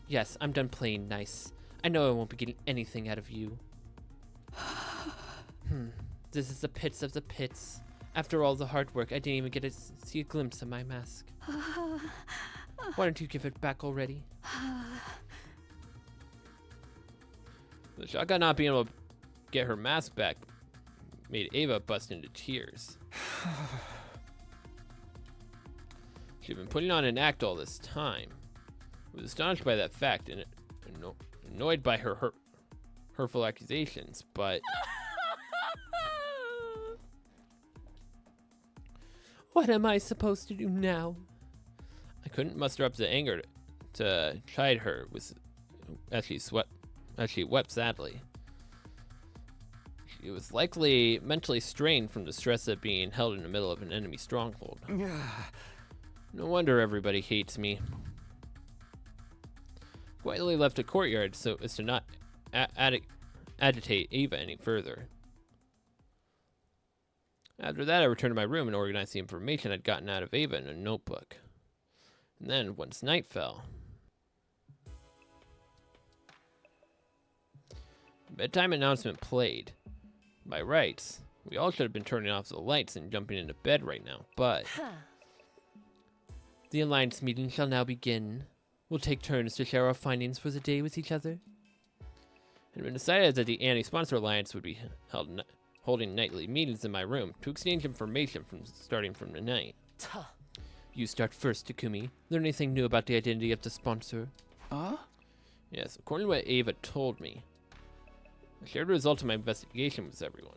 Yes, I'm done playing nice. I know I won't be getting anything out of you. This is the pits of the pits. After all the hard work, I didn't even get to see a glimpse of my mask. Why don't you give it back already? The shock of not being able to get her mask back made Ava bust into tears. She'd been putting on an act all this time. Was astonished by that fact and annoyed by her hurtful accusations, but... What am I supposed to do now? I couldn't muster up the anger to chide her as she wept sadly. She was likely mentally strained from the stress of being held in the middle of an enemy stronghold. No wonder everybody hates me. Quietly left the courtyard so as to not agitate Ava any further. After that, I returned to my room and organized the information I'd gotten out of Ava in a notebook. And then, once night fell, bedtime announcement played. By rights, we all should have been turning off the lights and jumping into bed right now, but... The Alliance meeting shall now begin. We'll take turns to share our findings for the day with each other. It had been decided that the Anti-Sponsor Alliance would be holding nightly meetings in my room to exchange information starting from tonight. You start first, Takumi. Learn anything new about the identity of the sponsor? Yes, according to what Ava told me, I shared the result of my investigation with everyone.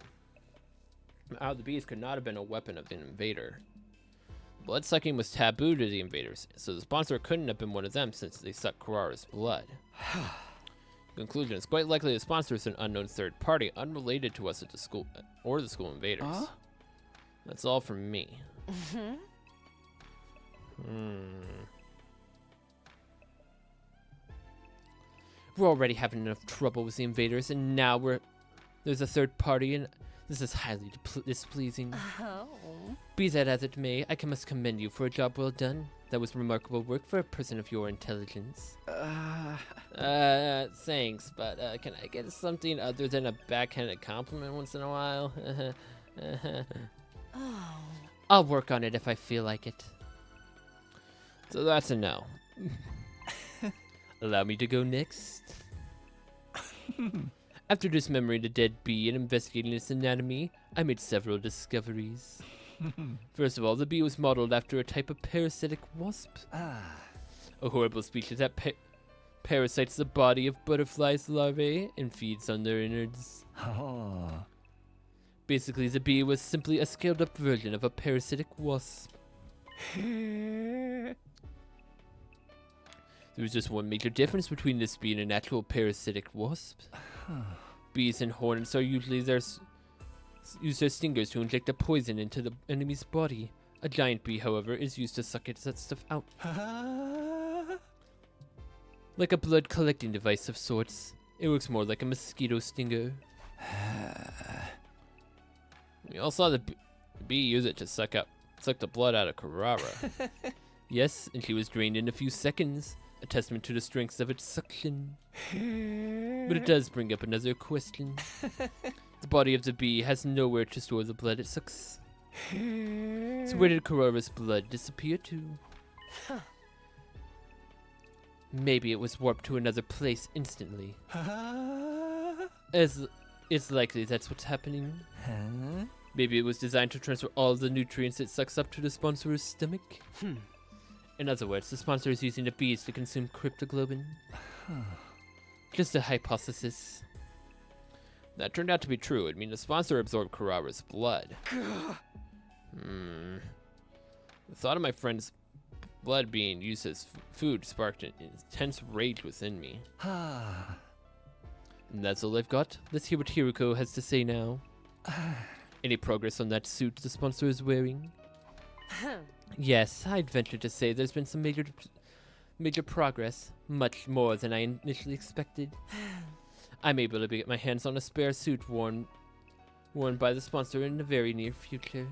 How the bees could not have been a weapon of an invader. Blood sucking was taboo to the invaders, so the sponsor couldn't have been one of them since they sucked Kurara's blood. Conclusion, it's quite likely the sponsor is an unknown third party unrelated to us at the school or the school invaders. That's all from me. We're already having enough trouble with the invaders, and now there's a third party, and this is highly displeasing. Be that as it may, I must commend you for a job well done. That was remarkable work for a person of your intelligence. Thanks, but can I get something other than a backhanded compliment once in a while? I'll work on it if I feel like it. So that's a no. Allow me to go next. After dismembering the dead bee and investigating its anatomy, I made several discoveries. First of all, the bee was modeled after a type of parasitic wasp. A horrible species that parasites the body of butterflies' larvae and feeds on their innards. Basically, the bee was simply a scaled-up version of a parasitic wasp. There was just one major difference between this bee and an actual parasitic wasp. Bees and hornets are usually use their stingers to inject a poison into the enemy's body. A giant bee, however, is used to suck that stuff out. Like a blood collecting device of sorts. It works more like a mosquito stinger. We all saw the bee use it to suck the blood out of Kurara. Yes, and she was drained in a few seconds. A testament to the strength of its suction. But it does bring up another question. The body of the bee has nowhere to store the blood it sucks. So where did Kurara's blood disappear to? Maybe it was warped to another place instantly. As it's likely that's what's happening. Maybe it was designed to transfer all the nutrients it sucks up to the sponsor's stomach. In other words, the sponsor is using the bees to consume cryptoglobin. Just a hypothesis. That turned out to be true. It means the sponsor absorbed Kurara's blood. The thought of my friend's blood being used as food sparked an intense rage within me. And that's all I've got. Let's hear what Hiroko has to say now. Any progress on that suit the sponsor is wearing? Yes, I'd venture to say there's been some major progress, Much more than I initially expected. I'm able to get my hands on a spare suit worn by the sponsor in the very near future.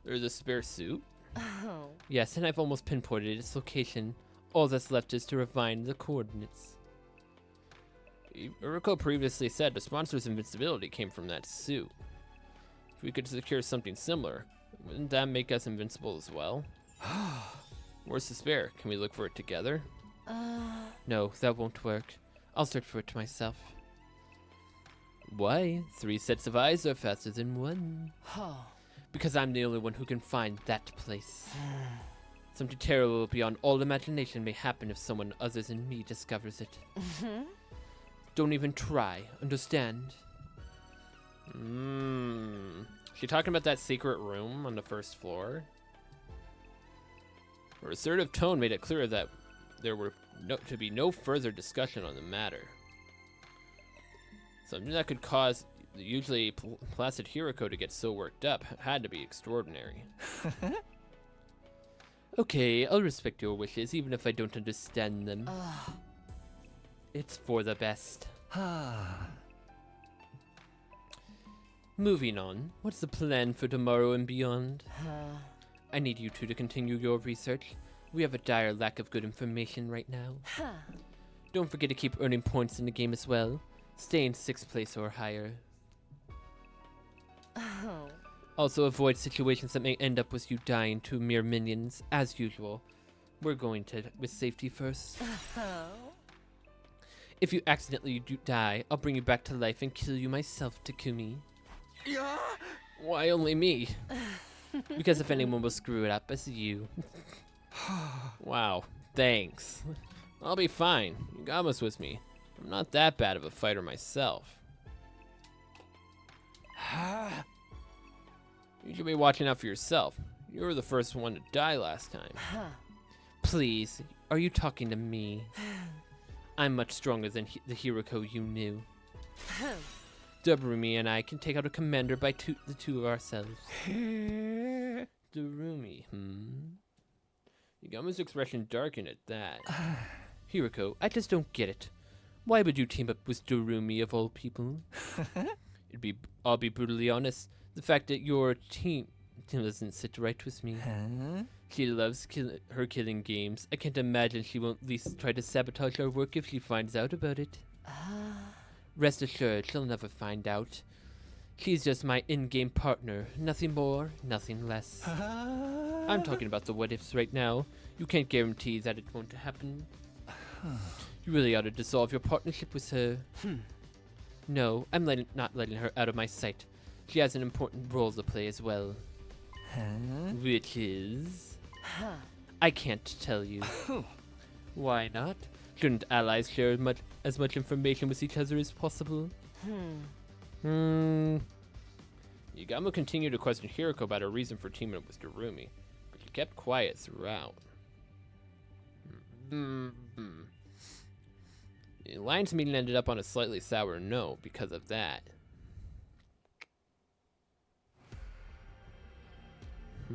There's a spare suit? Oh. Yes, and I've almost pinpointed its location. All that's left is to refine the coordinates. Uriko previously said the sponsor's invincibility came from that suit. If we could secure something similar, wouldn't that make us invincible as well? Where's the spare? Can we look for it together? No, that won't work. I'll search for it myself. Why? 3 sets of eyes are faster than 1. Because I'm the only one who can find that place. Something terrible beyond all imagination may happen if someone other than me discovers it. Don't even try, understand? She talking about that secret room on the first floor? Her assertive tone made it clear that there were to be no further discussion on the matter. Something that could cause the usually placid Hiroko to get so worked up had to be extraordinary. Okay, I'll respect your wishes even if I don't understand them. It's for the best. Moving on, what's the plan for tomorrow and beyond? I need you two to continue your research. We have a dire lack of good information right now. Don't forget to keep earning points in the game as well. Stay in 6th place or higher. Also avoid situations that may end up with you dying to mere minions, as usual. We're going to with safety first. If you accidentally do die, I'll bring you back to life and kill you myself, Takumi. Why only me? Because if anyone will screw it up, it's you. Wow, thanks. I'll be fine. Yugama's with me. I'm not that bad of a fighter myself. You should be watching out for yourself. You were the first one to die last time. Please, are you talking to me? I'm much stronger than the Hiroko you knew. Darumi and I can take out a commander by the two of ourselves. Darumi, Yugama's expression darkened at that. Hiroko, I just don't get it. Why would you team up with Darumi of all people? I'll be brutally honest. The fact that your team doesn't sit right with me. She loves her killing games. I can't imagine she won't at least try to sabotage our work if she finds out about it. Rest assured, she'll never find out. She's just my in-game partner. Nothing more, nothing less. I'm talking about the what-ifs right now. You can't guarantee that it won't happen. You really ought to dissolve your partnership with her. No, I'm not letting her out of my sight. She has an important role to play as well. Which is... I can't tell you. Why not? Shouldn't allies share as much information with each other as possible? Yugama continued to question Hiroko about her reason for teaming up with Darumi, but she kept quiet throughout. The alliance meeting ended up on a slightly sour note because of that. It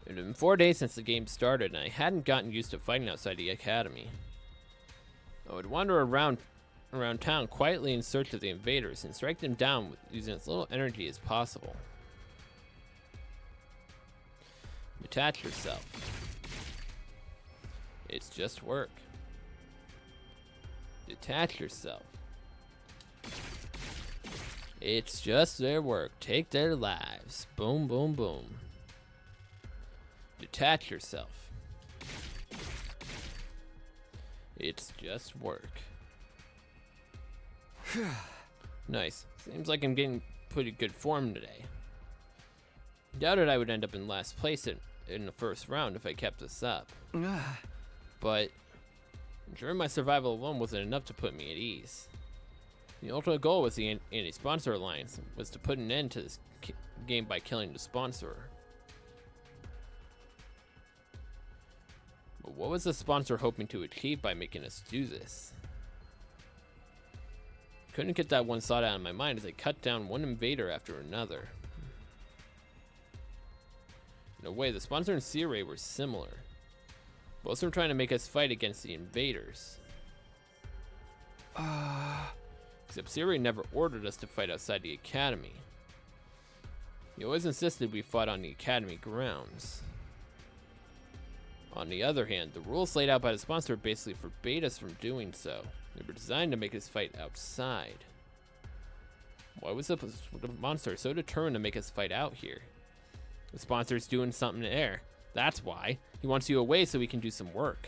had been 4 days since the game started, and I hadn't gotten used to fighting outside the academy. I would wander around town quietly in search of the invaders and strike them down with using as little energy as possible. Detach yourself. It's just work. Detach yourself. It's just their work. Take their lives. Boom, boom, boom. Detach yourself. It's just work. Nice. Seems like I'm getting pretty good form today. Doubted I would end up in last place in the first round if I kept this up. But ensuring my survival alone wasn't enough to put me at ease. The ultimate goal with the anti-sponsor alliance was to put an end to this game by killing the sponsor. But what was the sponsor hoping to achieve by making us do this? Couldn't get that one thought out of my mind as I cut down one invader after another. In a way, the sponsor and Seirei were similar. Both of them trying to make us fight against the invaders. Except Siri never ordered us to fight outside the academy. He always insisted we fought on the academy grounds. On the other hand, the rules laid out by the sponsor basically forbade us from doing so. They were designed to make us fight outside. Why was the monster so determined to make us fight out here? The sponsor's doing something there. That's why. He wants you away so we can do some work.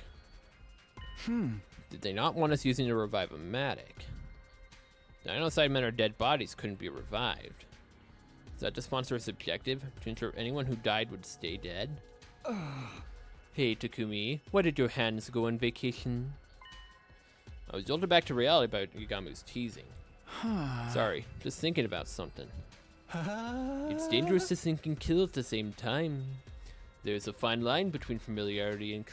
Did they not want us using to revive a Matic? Dino-side men or dead bodies couldn't be revived. Is that the sponsor's objective? To ensure anyone who died would stay dead? Hey, Takumi, why did your hands go on vacation? I was jolted back to reality by Yugamu's teasing. Sorry, just thinking about something. It's dangerous to think and kill at the same time. There's a fine line between familiarity and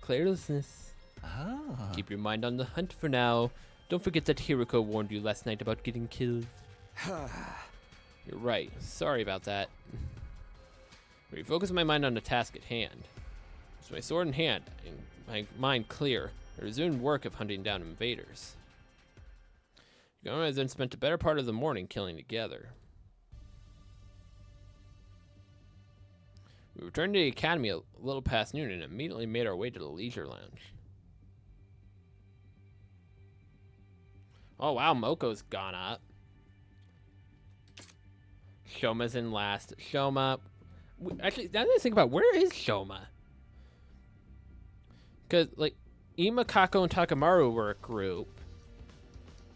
carelessness. Keep your mind on the hunt for now. Don't forget that Hiroko warned you last night about getting killed. You're right. Sorry about that. Refocus my mind on the task at hand. With my sword in hand and my mind clear, I resumed work of hunting down invaders. Yama then spent the better part of the morning killing together. We returned to the academy a little past noon and immediately made our way to the leisure lounge. Oh wow, Moko's gone up. Shoma's in last. Shoma. Actually, now that I think about it, where is Shoma? Because, like, Ima, Kako, and Takamaru were a group.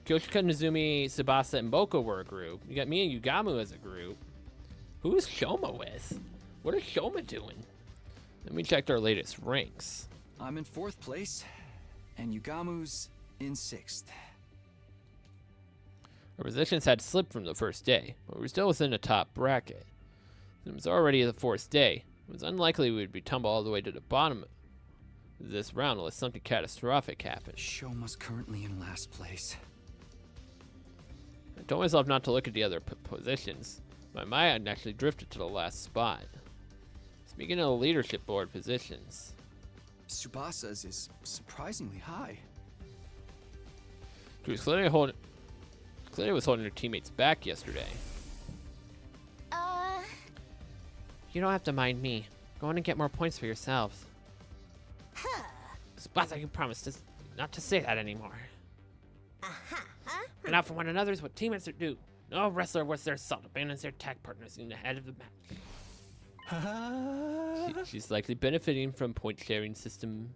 Kyoshika, Nozumi, Tsubasa, and Boko were a group. You got me and Yugamu as a group. Who is Shoma with? What is Shoma doing? Then we checked our latest ranks. I'm in 4th place, and Yugamu's in 6th. Our positions had slipped from the first day, but we were still within the top bracket. It was already the 4th day. It was unlikely we would be tumbled all the way to the bottom of this round unless something catastrophic happened. Shoma's currently in last place. I told myself not to look at the other positions. My mind actually drifted to the last spot. Speaking of the leadership board positions, Tsubasa's is surprisingly high. she was clearly was holding her teammates back yesterday. You don't have to mind me. Go on and get more points for yourselves. Tsubasa, you promised us not to say that anymore. And out for one another is what teammates do. No wrestler worth their salt abandons their tag partners in the head of the match. She's likely benefiting from point sharing system.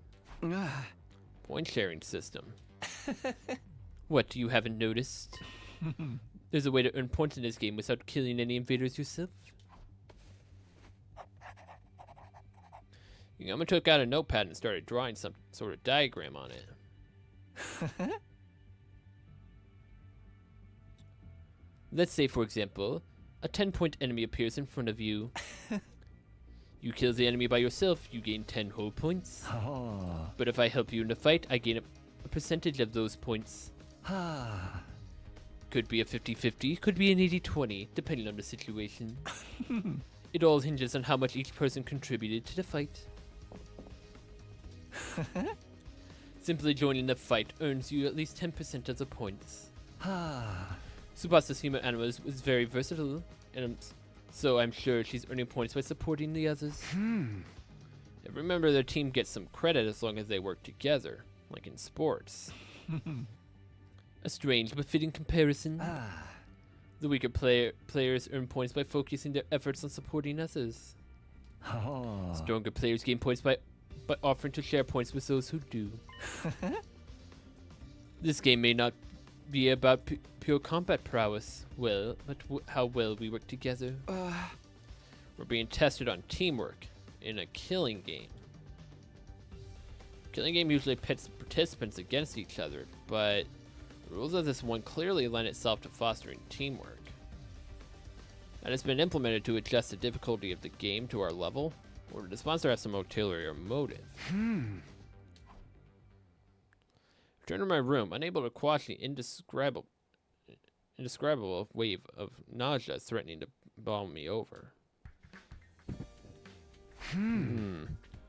Point sharing system. What, you haven't noticed? There's a way to earn points in this game without killing any invaders yourself. Yama took out a notepad and started drawing some sort of diagram on it. Let's say, for example, a 10-point enemy appears in front of you. You kill the enemy by yourself, you gain 10 whole points. But if I help you in the fight, I gain a percentage of those points. Could be a 50-50, could be an 80-20, depending on the situation. It all hinges on how much each person contributed to the fight. Simply joining the fight earns you at least 10% of the points. Tsubasa's human animal was very versatile, and so I'm sure she's earning points by supporting the others. And remember, their team gets some credit as long as they work together, like in sports. A strange but fitting comparison. The weaker players earn points by focusing their efforts on supporting others. Stronger players gain points by offering to share points with those who do. This game may not be about pure combat prowess, but how well we work together. We're being tested on teamwork in a killing game. Killing game usually pits participants against each other, but the rules of this one clearly lend itself to fostering teamwork. And it's been implemented to adjust the difficulty of the game to our level, or the sponsor has some ulterior motive. Returned to my room, unable to quash the indescribable wave of nausea threatening to bowl me over.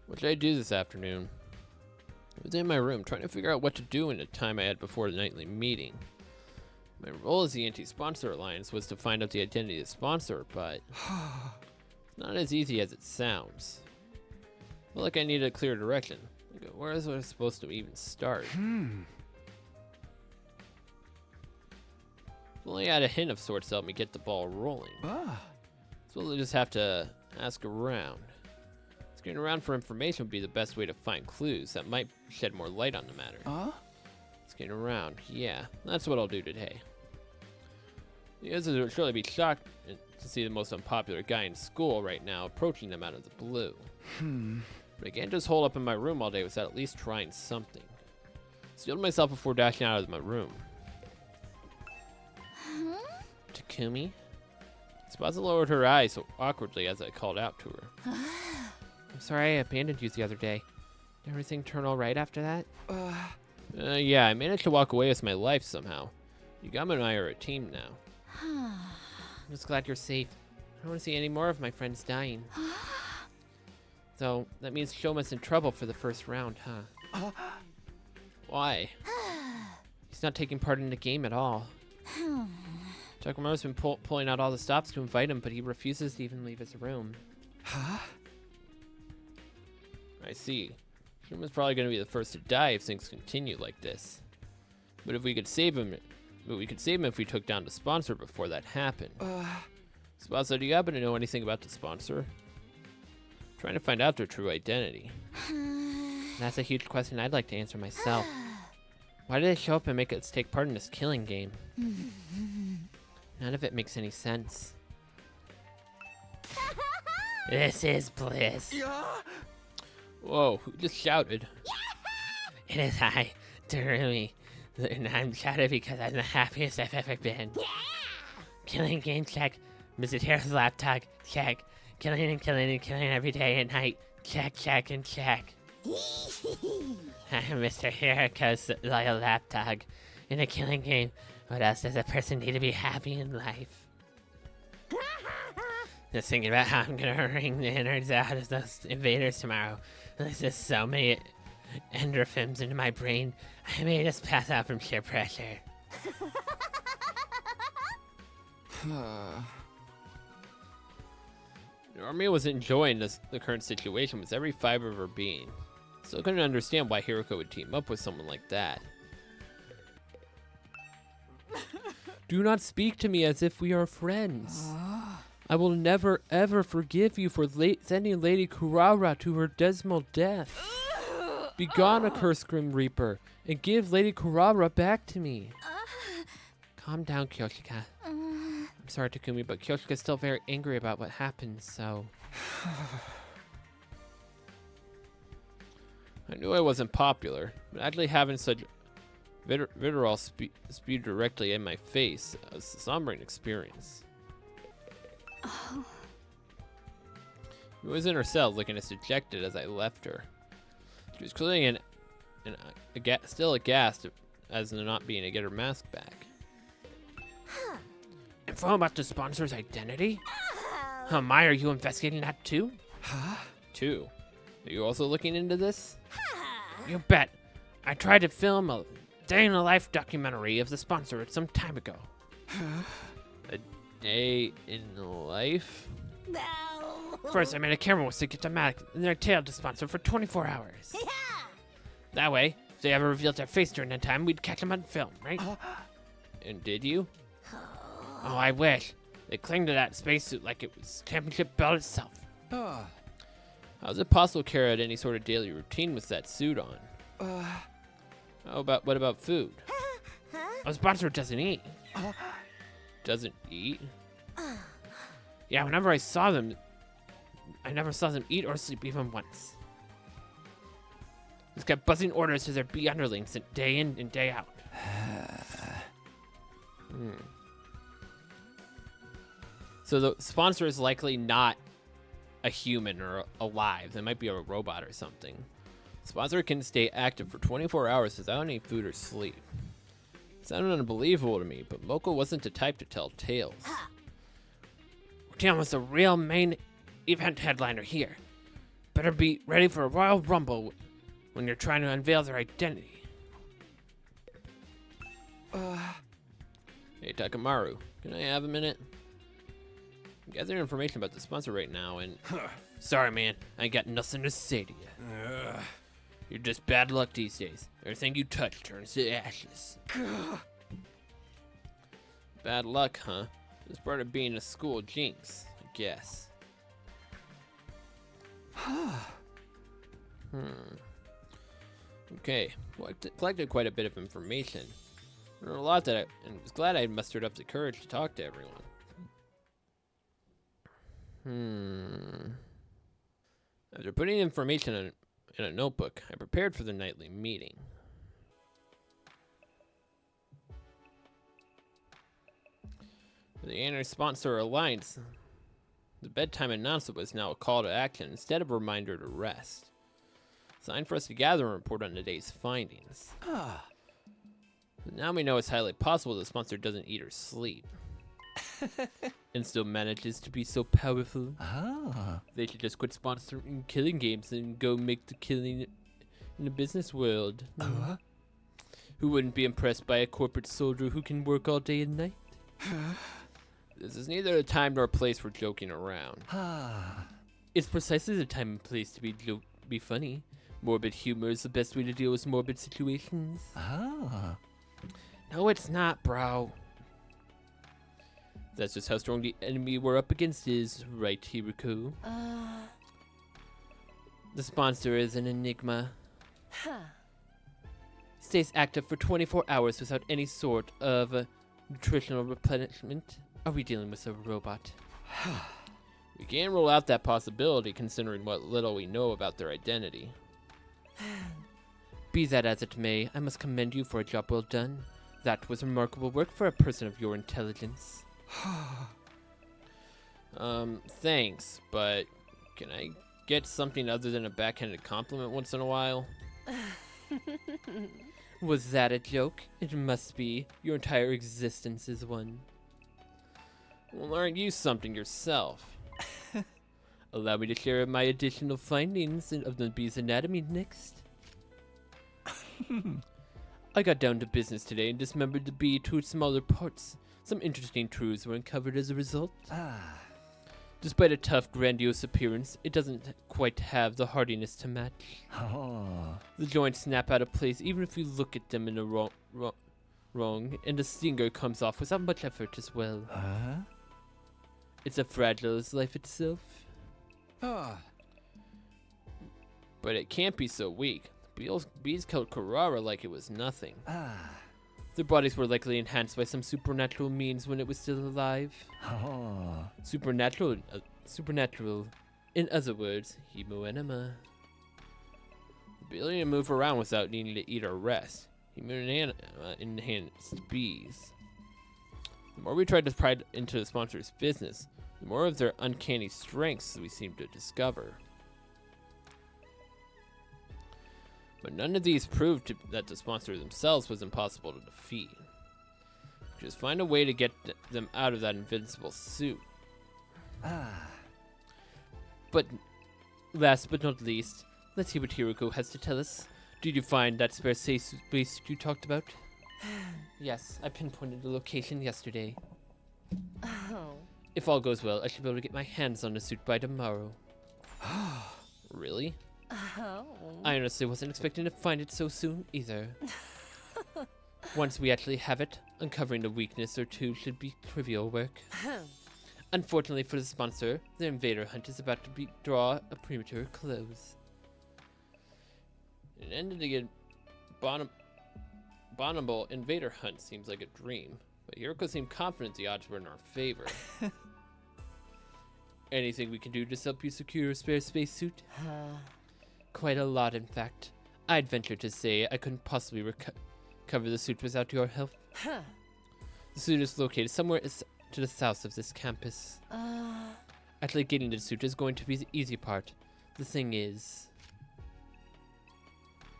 What should I do this afternoon? I was in my room trying to figure out what to do in the time I had before the nightly meeting. My role as the Anti-Sponsor Alliance was to find out the identity of the sponsor, but it's not as easy as it sounds. I feel like I needed a clear direction. Like, where is I supposed to even start? If only I had a hint of sorts to help me get the ball rolling. So we'll just have to ask around. Asking around for information would be the best way to find clues that might shed more light on the matter. Asking around, yeah, that's what I'll do today. The others would surely be shocked to see the most unpopular guy in school right now approaching them out of the blue. But I can't just hole up in my room all day without at least trying something. Steeled myself before dashing out of my room. Takumi? Spaza lowered her eyes so awkwardly as I called out to her. I'm sorry I abandoned you the other day. Did everything turn all right after that? Yeah, I managed to walk away with my life somehow. Yugama and I are a team now. I'm just glad you're safe. I don't want to see any more of my friends dying. So, that means Shoma's in trouble for the first round, huh? Why? He's not taking part in the game at all. Takumaru's been pulling out all the stops to invite him, but he refuses to even leave his room. I see. Shoma's probably going to be the first to die if things continue like this. But if we could save him... But we could save him if we took down the sponsor before that happened. Sponsor, do you happen to know anything about the sponsor? Trying to find out their true identity. That's a huge question I'd like to answer myself. Why did they show up and make us take part in this killing game? None of it makes any sense. This is bliss. Whoa, who just shouted? It is I, Darumi. And I'm shouted because I'm the happiest I've ever been. Killing game check. Mr. laptop check. Killing and killing and killing every day and night. Check, check, and check. I'm Mr. Hiriko's loyal lapdog. In a killing game, what else does a person need to be happy in life? Just thinking about how I'm gonna wring the innards out of those invaders tomorrow. There's just so many endorphins into my brain, I may just pass out from sheer pressure. Armia was enjoying the current situation with every fiber of her being. Still couldn't understand why Hiriko would team up with someone like that. Do not speak to me as if we are friends. I will never ever forgive you for sending Lady Kurara to her dismal death. Begone, accursed Grim Reaper, and give Lady Kurara back to me. Calm down, Kyoshika. I'm sorry, Takumi, but Kyoshika's still very angry about what happened, so... I knew I wasn't popular, but actually having such vitriol spewed directly in my face was a sombering experience. She was in her cell looking as dejected as I left her. She was clearly still aghast as to not being able to get her mask back. Info about the sponsor's identity? Mai, are you investigating that too? Too? Are you also looking into this? You bet. I tried to film a day-in-the-life documentary of the sponsor some time ago. A day in the life? No. First, I made a camera with Sigitamatic, and then I tailed the sponsor for 24 hours. That way, if they ever revealed their face during that time, we'd catch them on film, right? And did you? Oh, I wish. They clung to that spacesuit like it was championship belt itself. How is it possible Kara had any sort of daily routine with that suit on? What about food? A sponsor doesn't eat. Doesn't eat? Yeah, whenever I saw them, I never saw them eat or sleep even once. Just kept buzzing orders to their B underlings day in and day out. So the sponsor is likely not a human or alive. They might be a robot or something. Sponsor can stay active for 24 hours without any food or sleep. It sounded unbelievable to me, but Moko wasn't the type to tell tales. We're dealing with the real main event headliner here. Better be ready for a Royal Rumble when you're trying to unveil their identity. Hey, Takamaru, can I have a minute? I'm gathering information about the sponsor right now, and... Sorry, man, I ain't got nothing to say to you. You're just bad luck these days. Everything you touch turns to ashes. Bad luck, huh? It's part of being a school jinx, I guess. Okay, collected quite a bit of information. Learned a lot and was glad I mustered up the courage to talk to everyone. After putting information in a notebook, I prepared for the nightly meeting. For the annual sponsor alliance, the bedtime announcement was now a call to action instead of a reminder to rest. Signed for us to gather and report on the day's findings. But now we know it's highly possible the sponsor doesn't eat or sleep. And still manages to be so powerful. They should just quit sponsoring killing games and go make the killing in the business world. Who wouldn't be impressed by a corporate soldier who can work all day and night? This is neither a time nor a place for joking around. It's precisely the time and place to be funny. Morbid humor is the best way to deal with morbid situations. No, it's not, bro. That's just how strong the enemy we're up against is, right, Hiroko? The sponsor is an enigma. Stays active for 24 hours without any sort of nutritional replenishment. Are we dealing with a robot? We can't rule out that possibility considering what little we know about their identity. Be that as it may, I must commend you for a job well done. That was remarkable work for a person of your intelligence. Thanks, but can I get something other than a backhanded compliment once in a while? Was that a joke? It must be. Your entire existence is one. Well, aren't you something yourself? Allow me to share my additional findings of the bee's anatomy next. I got down to business today and dismembered the bee to its smaller parts. Some interesting truths were uncovered as a result. Despite a tough, grandiose appearance, it doesn't quite have the hardiness to match. The joints snap out of place even if you look at them in the wrong, and the stinger comes off without much effort as well. It's as fragile as life itself. But it can't be so weak. Bees killed Carrara like it was nothing. Their bodies were likely enhanced by some supernatural means when it was still alive. Supernatural. In other words, hemoenema. The ability to move around without needing to eat or rest. Enhanced bees. The more we tried to pry into the sponsor's business, the more of their uncanny strengths we seemed to discover. But none of these proved that the sponsor themselves was impossible to defeat. Just find a way to get them out of that invincible suit. But last but not least, let's hear what Hiroko has to tell us. Did you find that spare space you talked about? Yes, I pinpointed the location yesterday. If all goes well, I should be able to get my hands on the suit by tomorrow. Really? I honestly wasn't expecting to find it so soon either. Once we actually have it, uncovering a weakness or two should be trivial work. Unfortunately for the sponsor, the invader hunt is about to draw a premature close. An end to the abominable invader hunt seems like a dream, but Hiroko seemed confident the odds were in our favor. Anything we can do to help you secure a spare spacesuit? Quite a lot, in fact. I'd venture to say I couldn't possibly recover the suit without your help. The suit is located somewhere to the south of this campus. Actually, getting the suit is going to be the easy part. The thing is,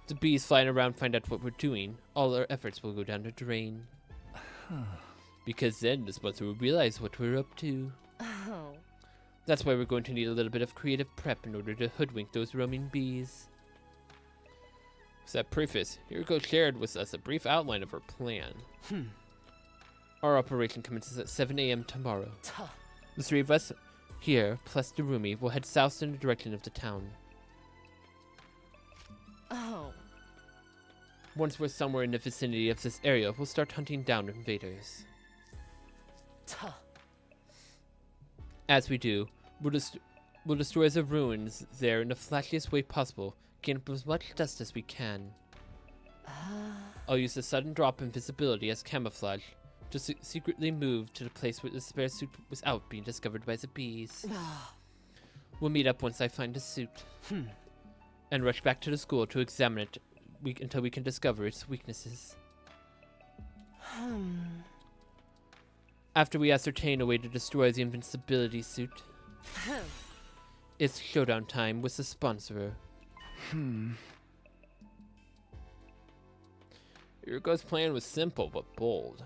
the bees flying around find out what we're doing. All our efforts will go down the drain. Because then the sponsor will realize what we're up to. That's why we're going to need a little bit of creative prep in order to hoodwink those roaming bees. With that preface, Hiroko shared with us a brief outline of her plan. Our operation commences at 7 a.m. tomorrow. The three of us here, plus Darumi, will head south in the direction of the town. Oh. Once we're somewhere in the vicinity of this area, we'll start hunting down invaders. As we do, we'll destroy the ruins there in the flashiest way possible, gain up as much dust as we can. I'll use the sudden drop in visibility as camouflage to secretly move to the place where the spare suit was out being discovered by the bees. We'll meet up once I find the suit, and rush back to the school to examine it until we can discover its weaknesses. After we ascertain a way to destroy the invincibility suit, it's showdown time with the sponsor. Yuriko's plan was simple but bold.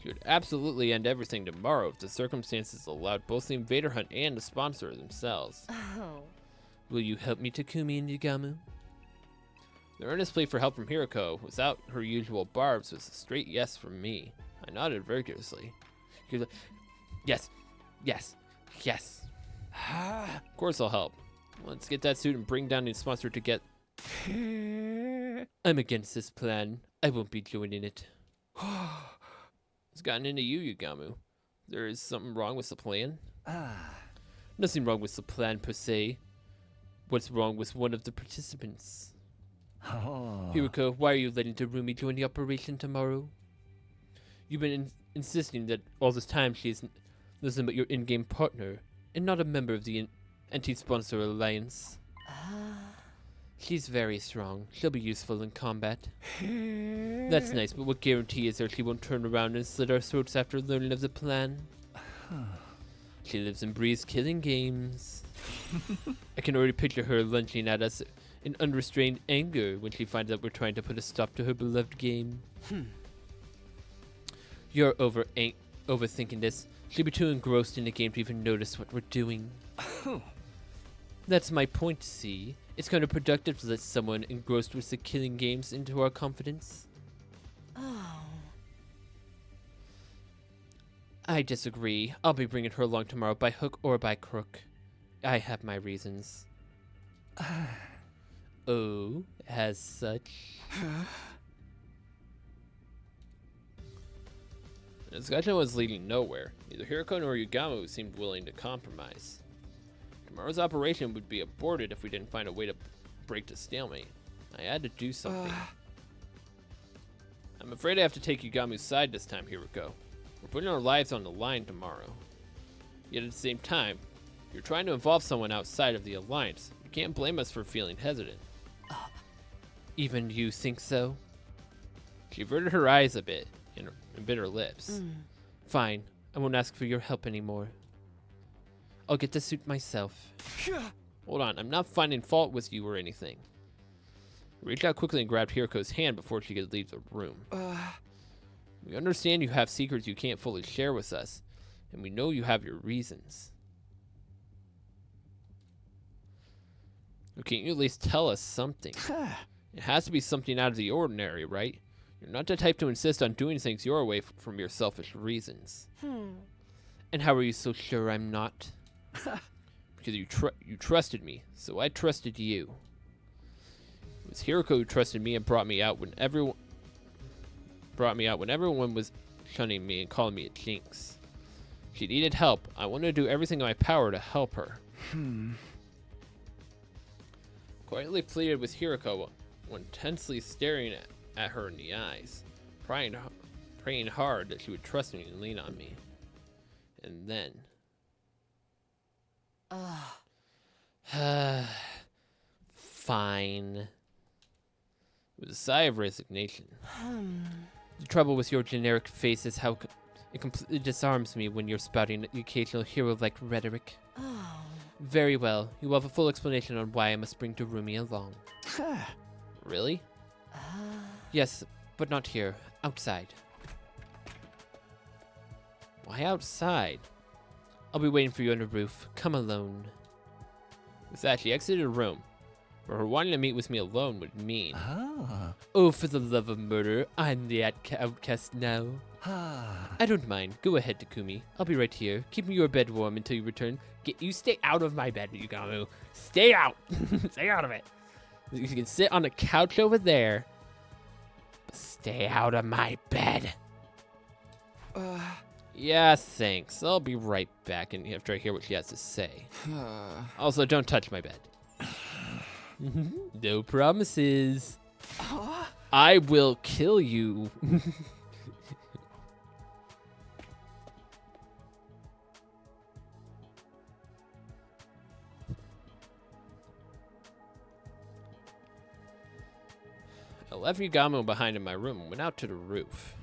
She would absolutely end everything tomorrow if the circumstances allowed both the invader hunt and the sponsor themselves. Will you help me, Takumi and Yugamu? The earnest plea for help from Hiroko, without her usual barbs, was a straight yes from me. I nodded vigorously. She was like, yes, yes, yes. Of course I'll help. Let's get that suit and bring down the sponsor to get... I'm against this plan. I won't be joining it. It's gotten into you, Yugamu. There is something wrong with the plan? Nothing wrong with the plan per se. What's wrong with one of the participants? Hiroko, why are you letting Darumi join the operation tomorrow? You've been insisting that all this time she is nothing but your in-game partner, and not a member of the anti-sponsor alliance. She's very strong. She'll be useful in combat. That's nice, but what guarantee is there she won't turn around and slit our throats after learning of the plan? She lives and breathes killing games. I can already picture her lunging at us in unrestrained anger when she finds out we're trying to put a stop to her beloved game. You're overthinking this. She'll be too engrossed in the game to even notice what we're doing. That's my point, see? It's counterproductive to let someone engrossed with the killing games into our confidence. I disagree. I'll be bringing her along tomorrow by hook or by crook. I have my reasons. Oh, as such. The discussion was leading nowhere. Neither Hiroko nor Yugamu seemed willing to compromise. Tomorrow's operation would be aborted if we didn't find a way to break the stalemate. I had to do something. I'm afraid I have to take Yugamu's side this time, Hiroko. We're putting our lives on the line tomorrow. Yet at the same time, if you're trying to involve someone outside of the Alliance, you can't blame us for feeling hesitant. Even you think so? She averted her eyes a bit and bit her lips. Fine, I won't ask for your help anymore. I'll get the suit myself. Hold on, I'm not finding fault with you or anything. I reached out quickly and grabbed Hiroko's hand before she could leave the room. We understand you have secrets you can't fully share with us, and we know you have your reasons. But can't you at least tell us something? It has to be something out of the ordinary, right? You're not the type to insist on doing things your way from your selfish reasons. And how are you so sure I'm not? Because you trusted me, so I trusted you. It was Hiroko who trusted me and brought me out when everyone was shunning me and calling me a jinx. She needed help. I wanted to do everything in my power to help her. Quietly pleaded with Hiroko when tensely staring at her in the eyes, praying hard that she would trust me and lean on me. And then... Fine. It was a sigh of resignation. The trouble with your generic face is how it completely disarms me when you're spouting the occasional hero-like rhetoric. Very well. You will have a full explanation on why I must bring Darumi along. Really? Yes, but not here. Outside. Why outside? I'll be waiting for you on the roof. Come alone. With that, she exited the room. or her wanting to meet with me alone would mean. Ah. Oh, for the love of murder, I'm the outcast now. Ah. I don't mind. Go ahead, Takumi. I'll be right here, keeping your bed warm until you return. You stay out of my bed, Yugamu. Stay out. Stay out of it. You can sit on the couch over there. But stay out of my bed. Yeah, thanks. I'll be right back and after I hear what she has to say. Also, don't touch my bed. No promises. I will kill you. I left Yugamo behind in my room and went out to the roof.